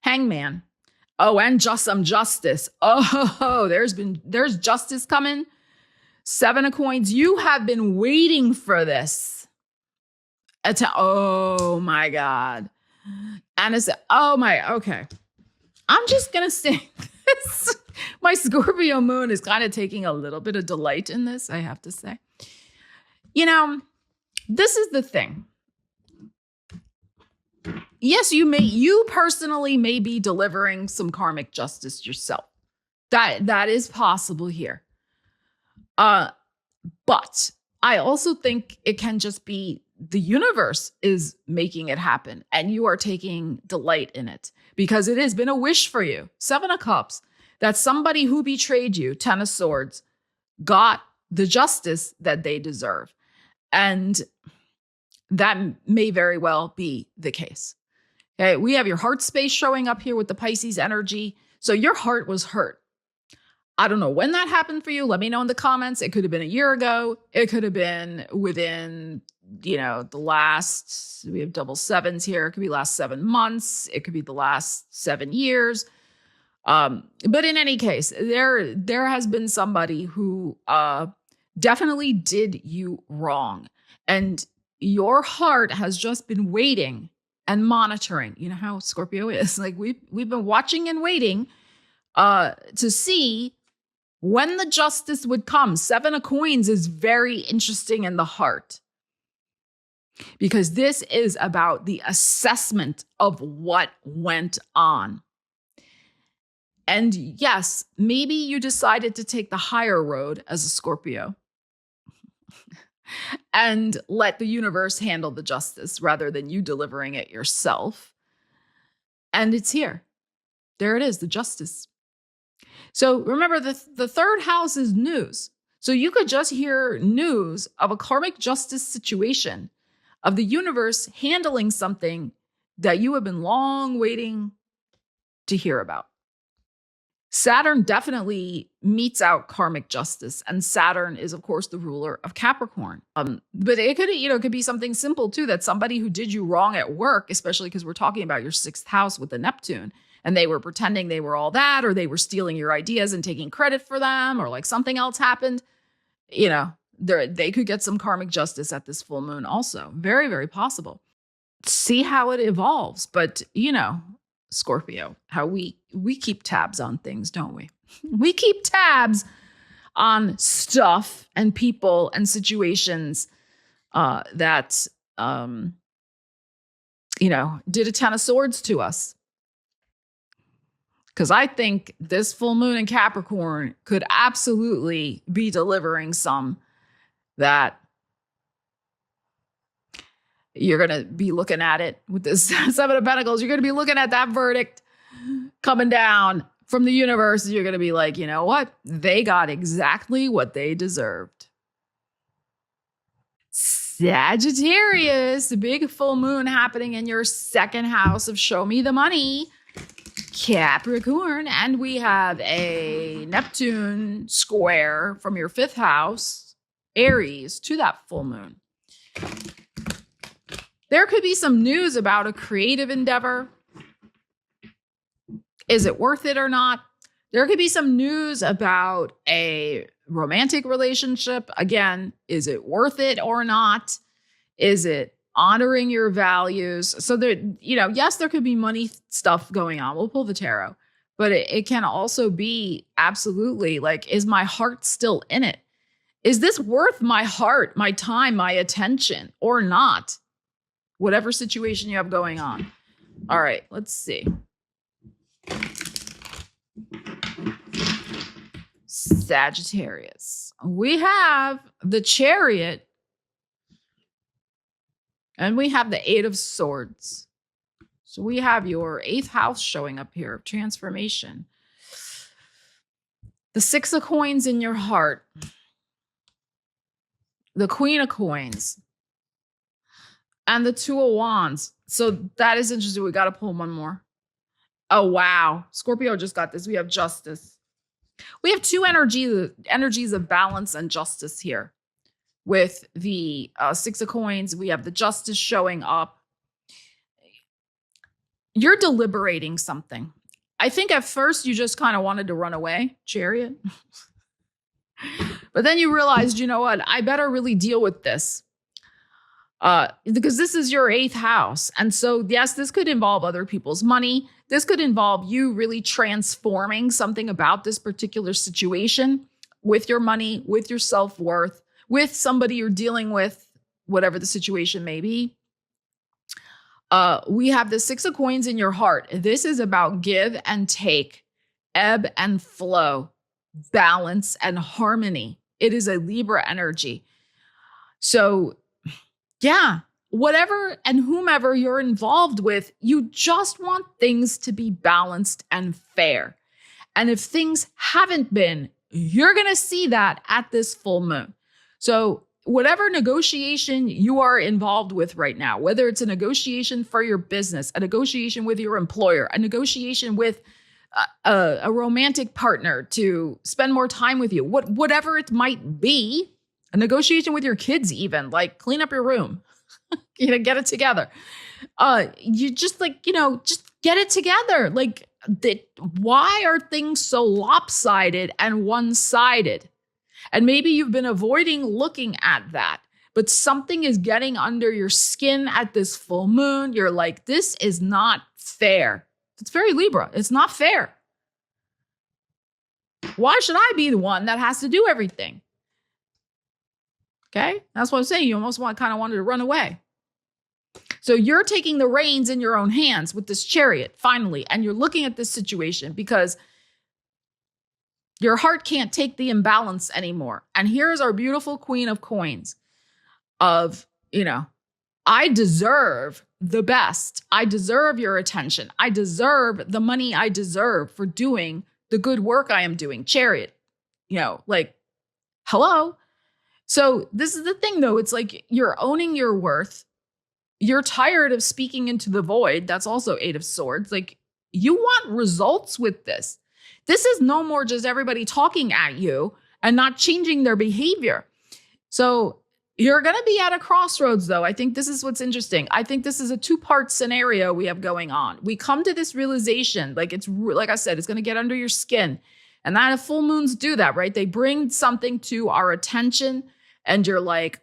Hangman. Oh, and just some justice. Oh, there's justice coming. Seven of coins. You have been waiting for this. Oh my God. And it's, okay. I'm just going to say this. My Scorpio moon is kind of taking a little bit of delight in this, I have to say. This is the thing. Yes, you personally may be delivering some karmic justice yourself. That is possible here. But I also think it can just be the universe is making it happen, and you are taking delight in it because it has been a wish for you. 7 of Cups, that somebody who betrayed you, 10 of Swords, got the justice that they deserve. And that may very well be the case. Okay, we have your heart space showing up here with the Pisces energy. So your heart was hurt. I don't know when that happened for you. Let me know in the comments. It could have been a year ago. It could have been within, the last, we have double sevens here. It could be last 7 months. It could be the last 7 years. But in any case, there has been somebody who definitely did you wrong. And your heart has just been waiting and monitoring. You know how Scorpio is. Like we've been watching and waiting to see when the justice would come. 7 of Coins is very interesting in the heart because this is about the assessment of what went on. And yes, maybe you decided to take the higher road as a Scorpio and let the universe handle the justice rather than you delivering it yourself. And it's here. There it is, the justice. So remember, the third house is news. So you could just hear news of a karmic justice situation, of the universe handling something that you have been long waiting to hear about. Saturn definitely meets out karmic justice, and Saturn is, of course, the ruler of Capricorn. But it could be something simple too, that somebody who did you wrong at work, especially because we're talking about your 6th house with the Neptune, and they were pretending they were all that, or they were stealing your ideas and taking credit for them, or like something else happened. They could get some karmic justice at this full moon also. Very, very possible. See how it evolves, but Scorpio, how we keep tabs on things, don't we? We keep tabs on stuff and people and situations that did a 10 of Swords to us. Because I think this full moon in Capricorn could absolutely be delivering some that you're going to be looking at it with this 7 of Pentacles. You're going to be looking at that verdict coming down from the universe. You're going to be like, you know what? They got exactly what they deserved. Sagittarius, the big full moon happening in your 2nd house of Show Me the Money, Capricorn. And we have a Neptune square from your 5th house, Aries, to that full moon. There could be some news about a creative endeavor. Is it worth it or not? There could be some news about a romantic relationship. Again, is it worth it or not? Is it honoring your values? So there, yes, there could be money stuff going on. We'll pull the tarot, but it can also be absolutely like, is my heart still in it? Is this worth my heart, my time, my attention or not? Whatever situation you have going on. All right, let's see. Sagittarius. We have the Chariot and we have the 8 of Swords. So we have your 8th house showing up here of transformation. The 6 of Coins in your heart. The Queen of Coins. And the 2 of Wands. So that is interesting. We got to pull one more. Oh, wow. Scorpio just got this. We have justice. We have 2 energies of balance and justice here. With the 6 of Coins, we have the justice showing up. You're deliberating something. I think at first you just kind of wanted to run away, Chariot. But then you realized, you know what? I better really deal with this. Because this is your 8th house. And so, yes, this could involve other people's money. This could involve you really transforming something about this particular situation with your money, with your self-worth, with somebody you're dealing with, whatever the situation may be. We have the 6 of Coins in your heart. This is about give and take, ebb and flow, balance and harmony. It is a Libra energy. So Yeah, whatever and whomever you're involved with, you just want things to be balanced and fair. And if things haven't been, you're going to see that at this full moon. So whatever negotiation you are involved with right now, whether it's a negotiation for your business, a negotiation with your employer, a negotiation with a romantic partner to spend more time with you, whatever it might be, a negotiation with your kids, even like clean up your room, get it together. You just just get it together. Like, why are things so lopsided and one-sided? And maybe you've been avoiding looking at that, but something is getting under your skin at this full moon. You're like, this is not fair. It's very Libra. It's not fair. Why should I be the one that has to do everything? Okay, that's what I'm saying. You almost kind of wanted to run away. So you're taking the reins in your own hands with this Chariot, finally, and you're looking at this situation because your heart can't take the imbalance anymore. And here's our beautiful Queen of Coins of, I deserve the best. I deserve your attention. I deserve the money I deserve for doing the good work I am doing. Chariot, hello. So this is the thing, though. It's like you're owning your worth. You're tired of speaking into the void. That's also 8 of Swords. Like, you want results with this. This is no more just everybody talking at you and not changing their behavior. So you're going to be at a crossroads, though. I think this is what's interesting. I think this is a 2-part scenario we have going on. We come to this realization, like I said, it's going to get under your skin. And that full moons do that, right? They bring something to our attention and you're like,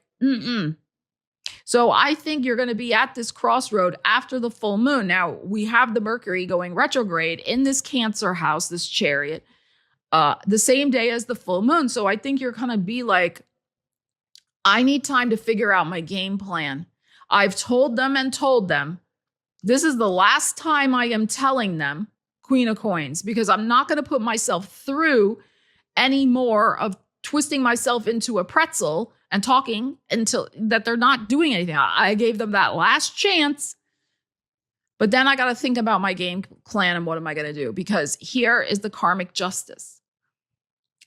So I think you're going to be at this crossroad after the full moon. Now, we have the Mercury going retrograde in this Cancer house, this Chariot, the same day as the full moon. So I think you're going to be like, I need time to figure out my game plan. I've told them. This is the last time I am telling them, Queen of Coins, because I'm not going to put myself through any more of twisting myself into a pretzel and talking until that they're not doing anything. I gave them that last chance, but then I got to think about my game plan and what am I going to do? Because here is the karmic justice.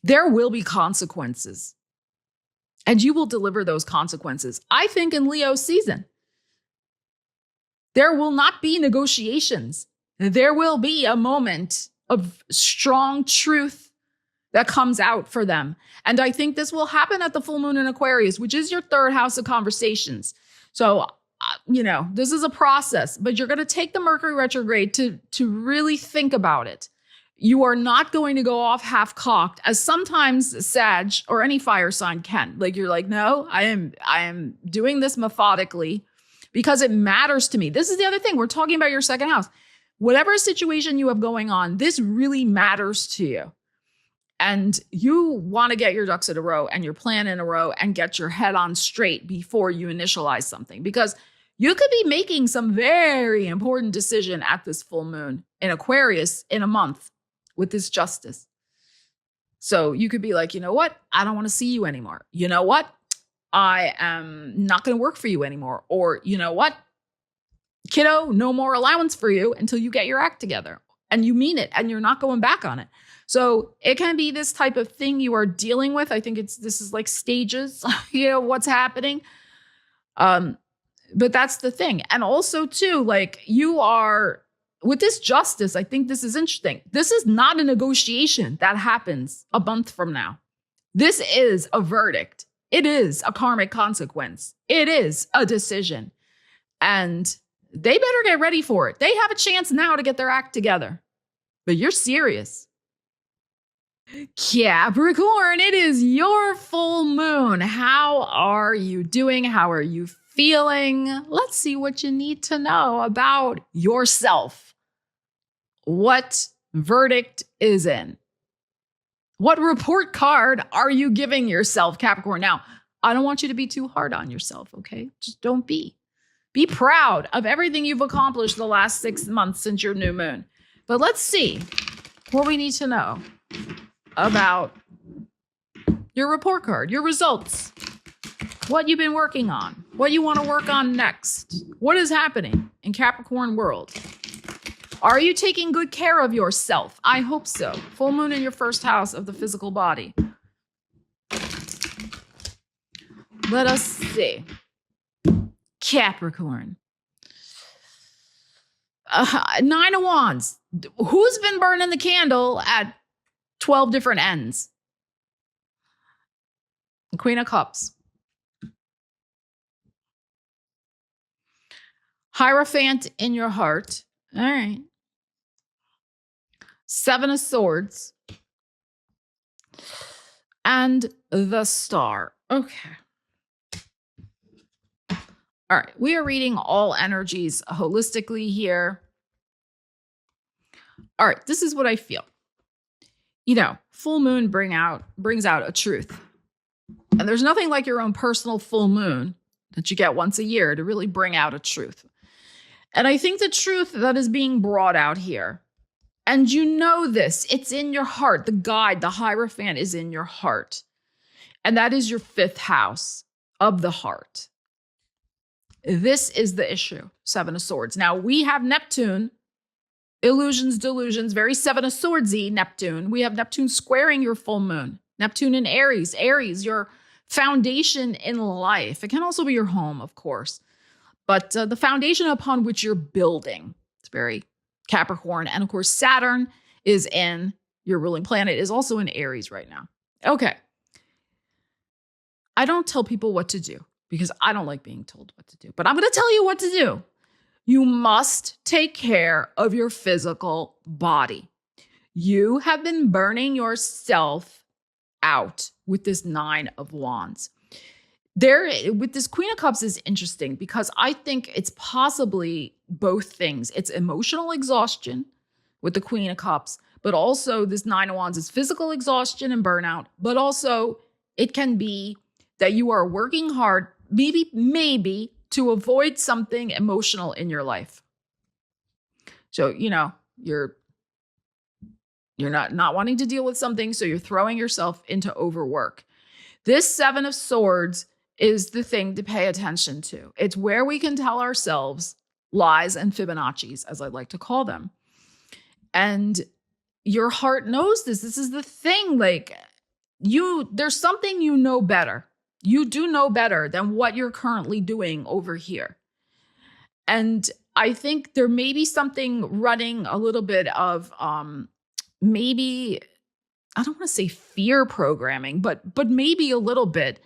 There will be consequences, and you will deliver those consequences. I think in Leo season, there will not be negotiations. There will be a moment of strong truth that comes out for them. And I think this will happen at the full moon in Aquarius, which is your 3rd house of conversations. So, this is a process, but you're going to take the Mercury retrograde to really think about it. You are not going to go off half-cocked, as sometimes Sag or any fire sign can. Like, you're like, no, I am doing this methodically because it matters to me. This is the other thing. We're talking about your 2nd house. Whatever situation you have going on, this really matters to you. And you want to get your ducks in a row and your plan in a row and get your head on straight before you initialize something, because you could be making some very important decision at this full moon in Aquarius in a month with this justice. So you could be like, you know what? I don't want to see you anymore. You know what? I am not going to work for you anymore. Or, you know what? Kiddo, no more allowance for you until you get your act together. And you mean it and you're not going back on it. So it can be this type of thing you are dealing with. I think this is like stages, what's happening. But that's the thing. And also too, like, you are with this justice. I think this is interesting. This is not a negotiation that happens a month from now. This is a verdict. It is a karmic consequence. It is a decision. And they better get ready for it. They have a chance now to get their act together. But you're serious. Capricorn, it is your full moon. How are you doing? How are you feeling? Let's see what you need to know about yourself. What verdict is in? What report card are you giving yourself, Capricorn? Now, I don't want you to be too hard on yourself, okay? Just don't be. Be proud of everything you've accomplished the last 6 months since your new moon. But let's see what we need to know about your report card, your results, what you've been working on. what you want to work on next. What is happening in Capricorn world? Are you taking good care of yourself? I hope so. Full moon in your first house of the physical body. Let us see. Capricorn. 9 of Wands. Who's been burning the candle at 12 different ends? Queen of Cups. Hierophant in your heart. All right. 7 of Swords. And the Star. Okay. All right. We are reading all energies holistically here. All right. This is what I feel. You know, full moon brings out a truth. And there's nothing like your own personal full moon that you get once a year to really bring out a truth. And I think the truth that is being brought out here, and you know this, it's in your heart. The guide, the Hierophant is in your heart. And that is your 5th house of the heart. This is the issue, 7 of Swords. Now, we have Neptune, illusions, delusions, very 7 of Swords-y Neptune. We have Neptune squaring your full moon. Neptune in Aries. Aries, your foundation in life. It can also be your home, of course. But the foundation upon which you're building. It's very Capricorn. And of course, Saturn is in your ruling planet, is also in Aries right now. Okay. I don't tell people what to do because I don't like being told what to do. But I'm going to tell you what to do. You must take care of your physical body. You have been burning yourself out with this 9 of Wands. With this Queen of Cups is interesting because I think it's possibly both things. It's emotional exhaustion with the Queen of Cups, but also this 9 of Wands is physical exhaustion and burnout, but also it can be that you are working hard, maybe to avoid something emotional in your life. So, you know, you're not wanting to deal with something, so you're throwing yourself into overwork. This 7 of Swords is the thing to pay attention to. It's where we can tell ourselves lies and Fibonacci's, as I like to call them. And your heart knows this. This is the thing. Like, there's something you know better. You do know better than what you're currently doing over here. And I think there may be something running a little bit of maybe, I don't want to say fear programming, but maybe a little bit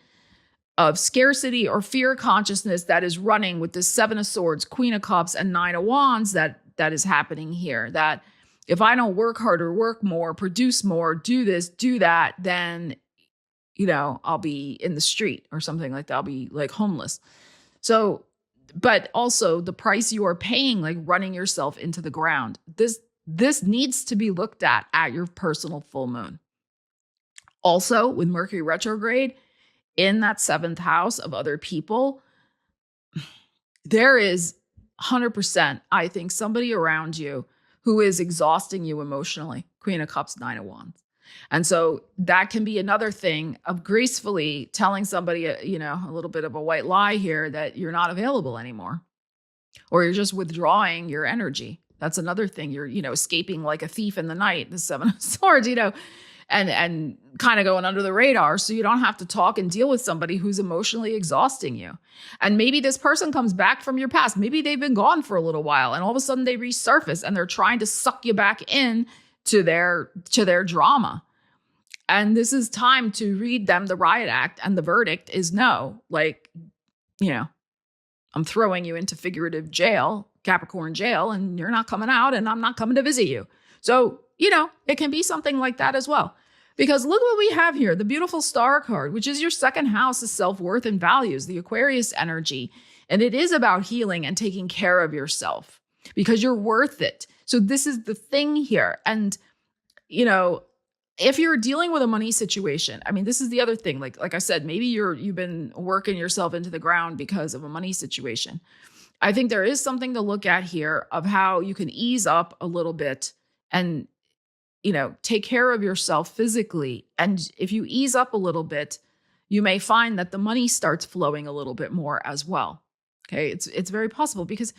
of scarcity or fear consciousness that is running with this 7 of Swords, Queen of Cups, and 9 of Wands that is happening here. That if I don't work harder, work more, produce more, do this, do that, then, you know, I'll be in the street or something like that. I'll be like homeless. So, but also the price you are paying, like running yourself into the ground. This needs to be looked at your personal full moon. Also, with Mercury retrograde in that 7th house of other people, there is 100%, I think, somebody around you who is exhausting you emotionally. Queen of Cups, 9 of Wands. And so that can be another thing of gracefully telling somebody, a little bit of a white lie here that you're not available anymore, or you're just withdrawing your energy. That's another thing. You're, escaping like a thief in the night, the 7 of Swords, and kind of going under the radar so you don't have to talk and deal with somebody who's emotionally exhausting you. And maybe this person comes back from your past. Maybe they've been gone for a little while and all of a sudden they resurface and they're trying to suck you back in to their drama. And this is time to read them the riot act, and the verdict is no. Like, I'm throwing you into figurative jail, Capricorn jail, and you're not coming out and I'm not coming to visit you. So, it can be something like that as well. Because look what we have here, the beautiful Star card, which is your 2nd house of self-worth and values, the Aquarius energy. And it is about healing and taking care of yourself because you're worth it. So this is the thing here. And, if you're dealing with a money situation, I mean, this is the other thing. Like I said, maybe you've been working yourself into the ground because of a money situation. I think there is something to look at here of how you can ease up a little bit and, take care of yourself physically. And if you ease up a little bit, you may find that the money starts flowing a little bit more as well. Okay, it's very possible because,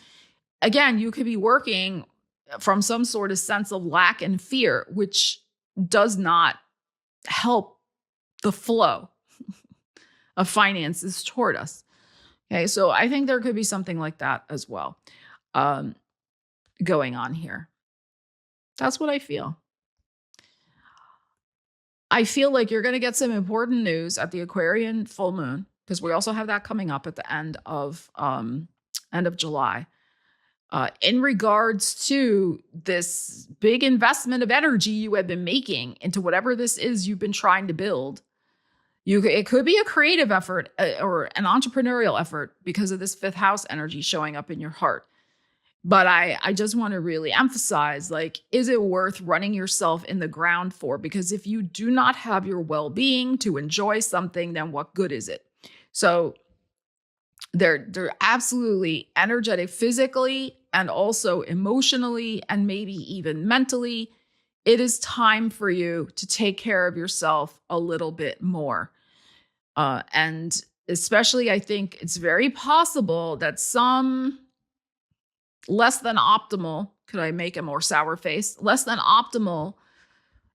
again, you could be working from some sort of sense of lack and fear, which does not help the flow of finances toward us. Okay, so I think there could be something like that as well going on here. That's what I feel. I feel like you're going to get some important news at the Aquarian full moon, because we also have that coming up at the end of July. In regards to this big investment of energy you have been making into whatever this is you've been trying to build, it could be a creative effort or an entrepreneurial effort because of this fifth house energy showing up in your heart. But I just want to really emphasize, like, is it worth running yourself in the ground for? Because if you do not have your well-being to enjoy something, then what good is it? So they're absolutely energetic, physically and also emotionally and maybe even mentally. It is time for you to take care of yourself a little bit more. And especially, I think it's very possible that some less than optimal, could I make a more sour face? Less than optimal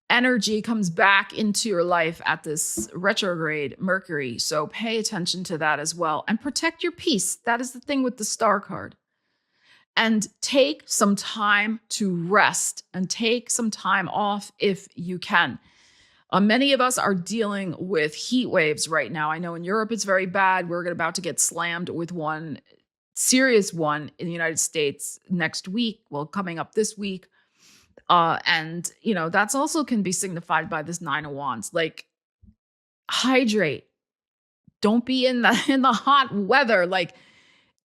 energy comes back into your life at this retrograde Mercury. So pay attention to that as well and protect your peace. That is the thing with the star card. And take some time to rest and take some time off if you can. Many of us are dealing with heat waves right now. I know in Europe it's very bad. We're about to get slammed with one serious one in the United States next week. Well, coming up this week. And, that's also can be signified by this 9 of Wands. Like, hydrate. Don't be in the hot weather. Like,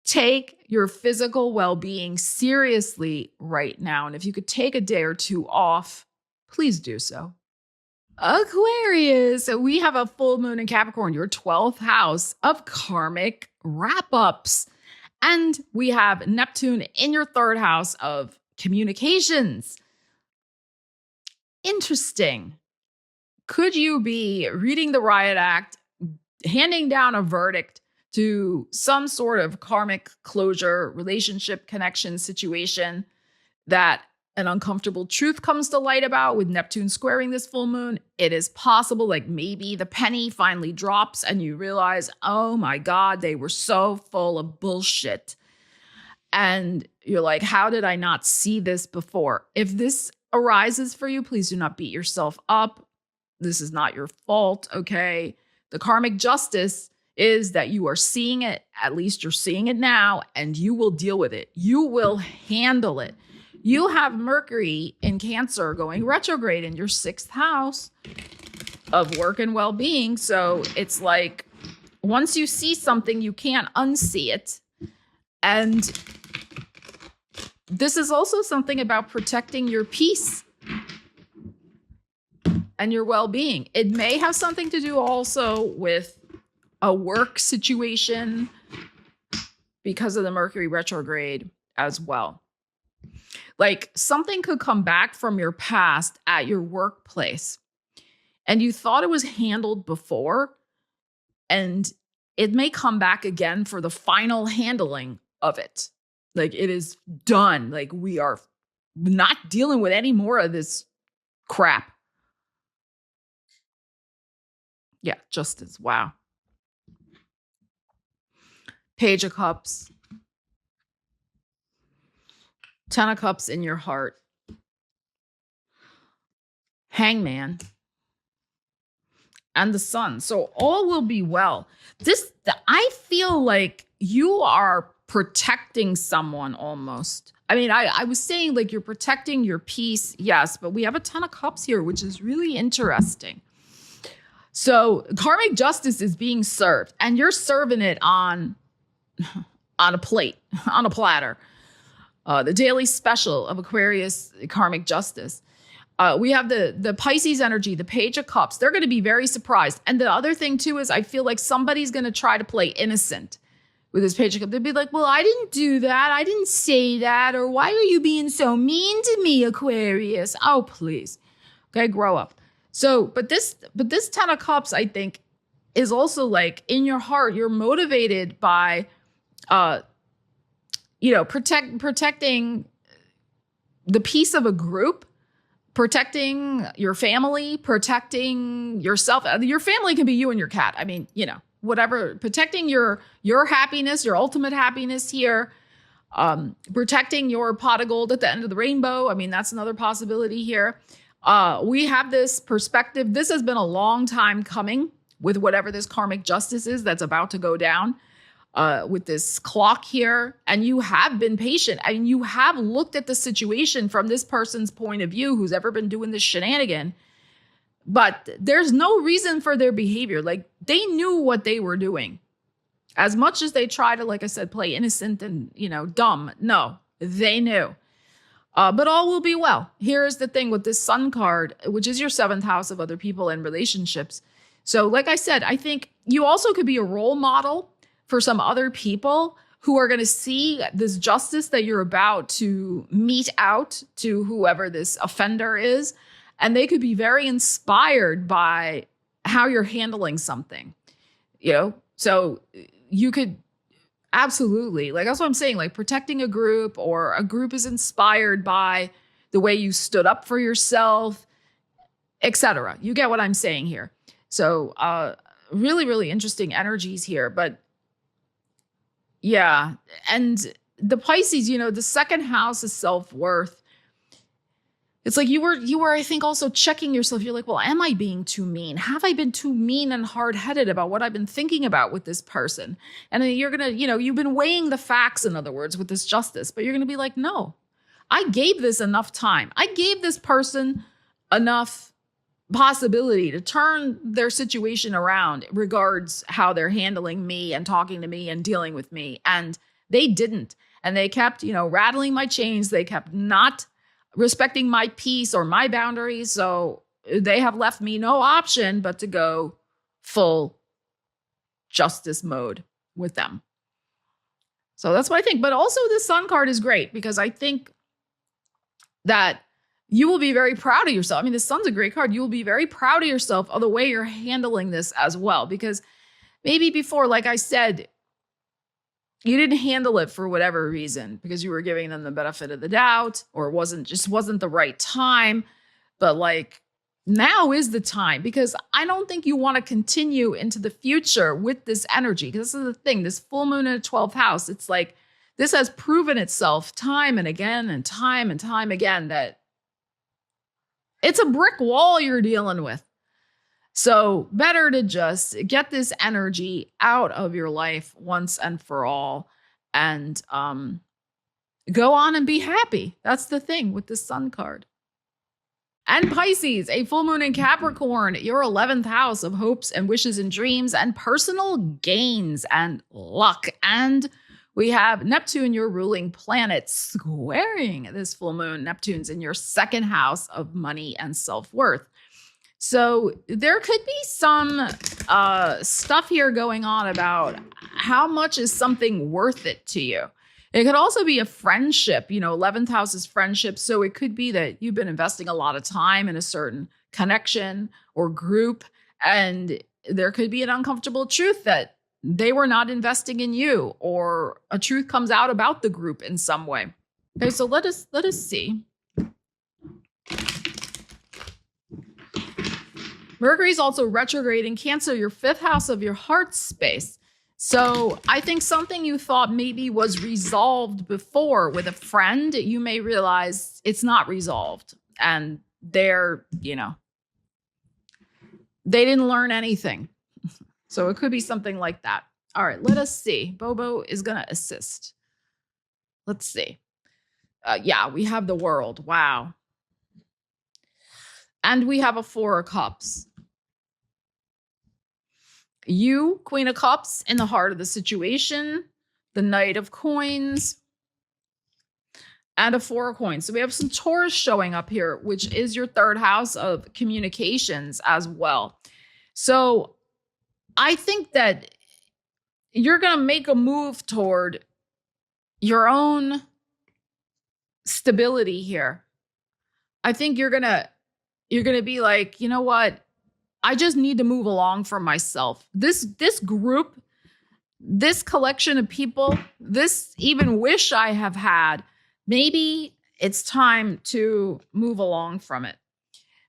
take your physical well-being seriously right now. And if you could take a day or two off, please do so. Aquarius, we have a full moon in Capricorn, your 12th house of karmic wrap-ups. And we have Neptune in your 3rd house of communications. Interesting. Could you be reading the Riot Act, handing down a verdict to some sort of karmic closure, relationship connection situation that an uncomfortable truth comes to light about with Neptune squaring this full moon? It is possible, like maybe the penny finally drops and you realize, oh my God, they were so full of bullshit. And you're like, how did I not see this before? If this arises for you, please do not beat yourself up. This is not your fault, okay? The karmic justice is that you are seeing it, at least you're seeing it now, and you will deal with it. You will handle it. You have Mercury in Cancer going retrograde in your 6th house of work and well-being. So it's like, once you see something, you can't unsee it. And this is also something about protecting your peace and your well-being. It may have something to do also with a work situation because of the Mercury retrograde as well. Like, something could come back from your past at your workplace and you thought it was handled before, and it may come back again for the final handling of it. Like, it is done. Like, we are not dealing with any more of this crap. Yeah, justice. Wow. Page of Cups. 10 of Cups in your heart. Hangman. And the Sun. So all will be well. I feel like you are protecting someone almost. I mean, I was saying, like, you're protecting your peace. Yes, but we have a 10 of Cups here, which is really interesting. So karmic justice is being served, and you're serving it on a plate, on a platter. The daily special of Aquarius karmic justice. We have the Pisces energy, the Page of Cups. They're going to be very surprised. And the other thing too is I feel like somebody's going to try to play innocent with this Page of Cups. They'd be like, well, I didn't do that. I didn't say that. Or why are you being so mean to me, Aquarius? Oh, please. Okay, grow up. So, but this 10 of Cups, I think, is also like in your heart, you're motivated by, protecting the peace of a group, protecting your family, protecting yourself. Your family can be you and your cat. I mean, whatever, protecting your happiness, your ultimate happiness here, protecting your pot of gold at the end of the rainbow. I mean, that's another possibility here. We have this perspective. This has been a long time coming with whatever this karmic justice is that's about to go down, with this clock here. And you have been patient and you have looked at the situation from this person's point of view who's ever been doing this shenanigan. But there's no reason for their behavior. Like, they knew what they were doing. As much as they try to, like I said, play innocent and, dumb. No, they knew. But all will be well. Here's the thing with this Sun card, which is your 7th house of other people and relationships. So like I said, I think you also could be a role model for some other people who are going to see this justice that you're about to mete out to whoever this offender is. And they could be very inspired by how you're handling something, So you could absolutely, like, that's what I'm saying, like protecting a group, or a group is inspired by the way you stood up for yourself, etc. You get what I'm saying here. So really, really interesting energies here. But yeah, and the Pisces, the 2nd house is self-worth. It's like you were, I think, also checking yourself. You're like, well, am I being too mean? Have I been too mean and hard-headed about what I've been thinking about with this person? And then you're going to, you've been weighing the facts, in other words, with this justice, but you're going to be like, no, I gave this enough time. I gave this person enough possibility to turn their situation around regards how they're handling me and talking to me and dealing with me. And they didn't. And they kept, rattling my chains. They kept not respecting my peace or my boundaries. So they have left me no option but to go full justice mode with them. So that's what I think. But also the Sun card is great because I think that you will be very proud of yourself. I mean, the Sun's a great card. You will be very proud of yourself of the way you're handling this as well. Because maybe before, like I said, you didn't handle it for whatever reason, because you were giving them the benefit of the doubt, or it wasn't the right time. But like, now is the time, because I don't think you want to continue into the future with this energy. Because this is the thing, this full moon in the 12th house, it's like, this has proven itself time and again and time again that it's a brick wall you're dealing with. So better to just get this energy out of your life once and for all, and go on and be happy. That's the thing with the Sun card. And Pisces, a full moon in Capricorn, your 11th house of hopes and wishes and dreams and personal gains and luck. And we have Neptune, your ruling planet, squaring this full moon. Neptune's in your 2nd house of money and self-worth. So there could be some stuff here going on about how much is something worth it to you. It could also be a friendship, 11th house is friendship. So it could be that you've been investing a lot of time in a certain connection or group, and there could be an uncomfortable truth that they were not investing in you, or a truth comes out about the group in some way. Okay, so let us see. Mercury is also retrograde in Cancer, your 5th house of your heart space. So I think something you thought maybe was resolved before with a friend, you may realize it's not resolved. And they're, they didn't learn anything. So it could be something like that. All right, let us see. Bobo is going to assist. Let's see. Yeah, we have the World. Wow. And we have a 4 of Cups. You, Queen of Cups, in the heart of the situation, the Knight of Coins, and a 4 of Coins. So we have some Taurus showing up here, which is your 3rd house of communications as well. So I think that you're going to make a move toward your own stability here. I think you're going to be like, you know what? I just need to move along for myself. This group, this collection of people, this even wish I have had, maybe it's time to move along from it.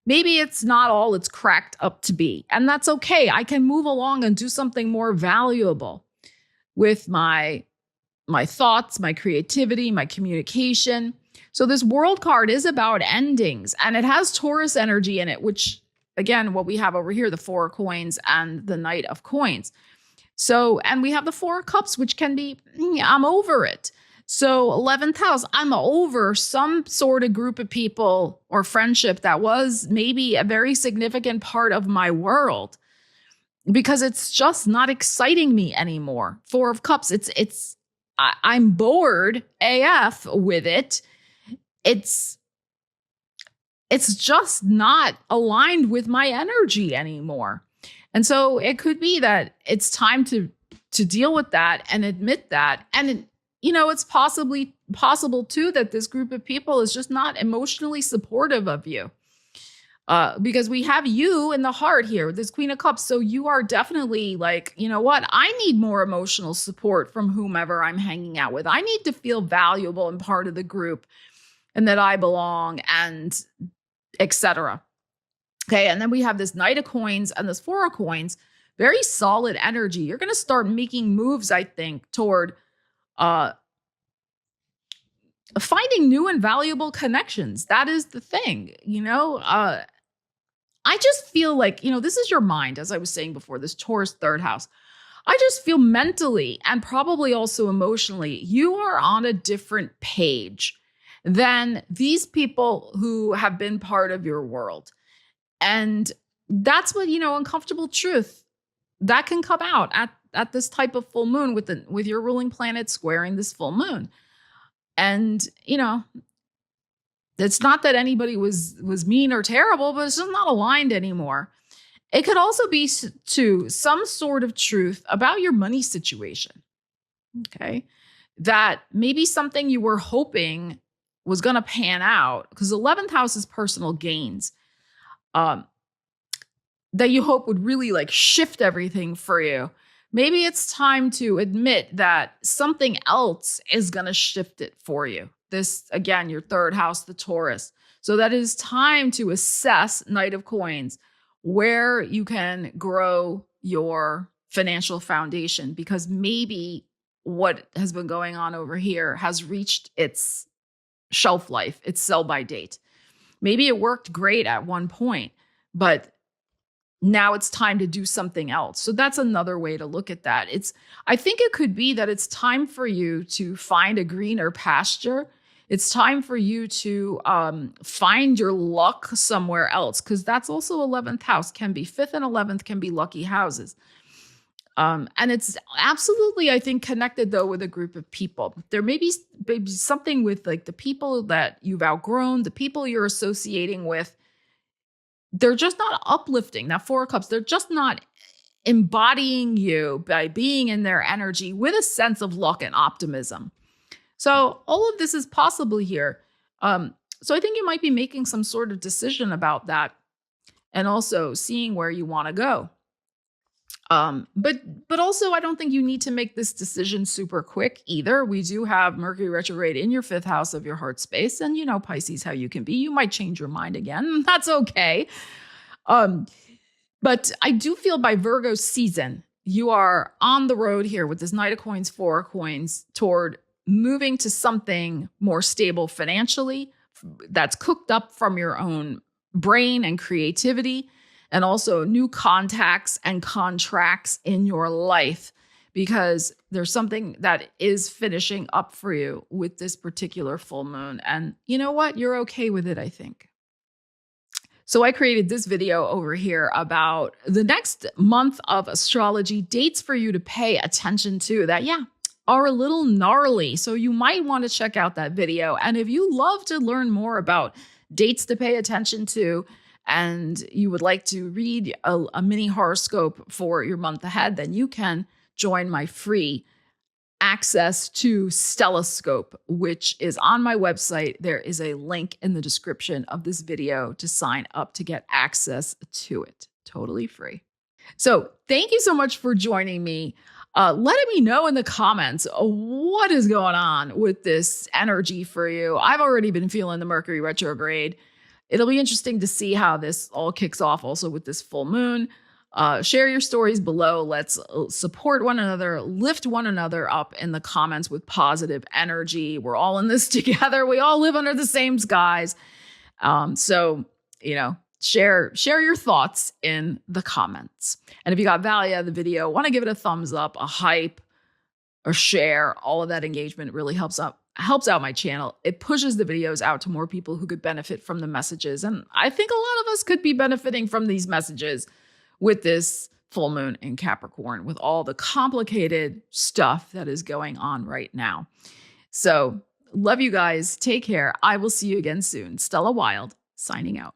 Maybe it's not all it's cracked up to be, and that's okay. I can move along and do something more valuable with my thoughts, my creativity, my communication. So this world card is about endings, and it has Taurus energy in it, which again, what we have over here, the Four of Coins and the Knight of Coins. So, and we have the Four of Cups, which can be, I'm over it. So 11th house, I'm over some sort of group of people or friendship that was maybe a very significant part of my world, because it's just not exciting me anymore. Four of Cups, I'm bored AF with it. It's just not aligned with my energy anymore. And so it could be that it's time to deal with that and admit that. And it's possible too that this group of people is just not emotionally supportive of you. Because we have you in the heart here, this Queen of Cups. So you are definitely like, you know what? I need more emotional support from whomever I'm hanging out with. I need to feel valuable and part of the group and that I belong, and etc. Okay. And then we have this Knight of Coins and this Four of Coins, very solid energy. You're going to start making moves, I think, toward finding new and valuable connections. That is the thing, I just feel like, this is your mind, as I was saying before, this Taurus third house. I just feel mentally and probably also emotionally, you are on a different page than these people who have been part of your world. And that's what, uncomfortable truth that can come out at this type of full moon with your ruling planet squaring this full moon. And, it's not that anybody was mean or terrible, but it's just not aligned anymore. It could also be to some sort of truth about your money situation. Okay. That maybe something you were hoping was going to pan out, because 11th house is personal gains, that you hope would really like shift everything for you. Maybe it's time to admit that something else is going to shift it for you. This, again, your third house, the Taurus. So that is time to assess, Knight of Coins, where you can grow your financial foundation, because maybe what has been going on over here has reached its shelf life, its sell-by date. Maybe it worked great at one point, but now it's time to do something else. So that's another way to look at that. I think it could be that it's time for you to find a greener pasture. It's time for you to find your luck somewhere else, because that's also 11th house, can be 5th and 11th can be lucky houses. And it's absolutely, I think, connected though with a group of people. There may be something with like the people that you've outgrown, the people you're associating with. They're just not uplifting. That Four of Cups, they're just not embodying you by being in their energy with a sense of luck and optimism. So all of this is possible here. So I think you might be making some sort of decision about that, and also seeing where you want to go. But also, I don't think you need to make this decision super quick either. We do have Mercury retrograde in your 5th house of your heart space. And Pisces, how you can be. You might change your mind again. That's okay. But I do feel by Virgo season, you are on the road here with this Knight of Coins, Four of Coins, toward moving to something more stable financially, that's cooked up from your own brain and creativity, and also new contacts and contracts in your life, because there's something that is finishing up for you with this particular full moon. And you know what? You're okay with it, I think. So I created this video over here about the next month of astrology, dates for you to pay attention to that, are a little gnarly. So you might want to check out that video. And if you love to learn more about dates to pay attention to, and you would like to read a mini horoscope for your month ahead, then you can join my free access to Stellascope, which is on my website. There is a link in the description of this video to sign up to get access to it. Totally free. So thank you so much for joining me. Letting me know in the comments what is going on with this energy for you. I've already been feeling the Mercury retrograde. It'll be interesting to see how this all kicks off also with this full moon. Share your stories below. Let's support one another, lift one another up in the comments with positive energy. We're all in this together. We all live under the same skies. So, share your thoughts in the comments. And if you got value out of the video, want to give it a thumbs up, a hype, or share, all of that engagement really helps out my channel. It pushes the videos out to more people who could benefit from the messages. And I think a lot of us could be benefiting from these messages with this full moon in Capricorn, with all the complicated stuff that is going on right now. So love you guys. Take care. I will see you again soon. Stella Wilde signing out.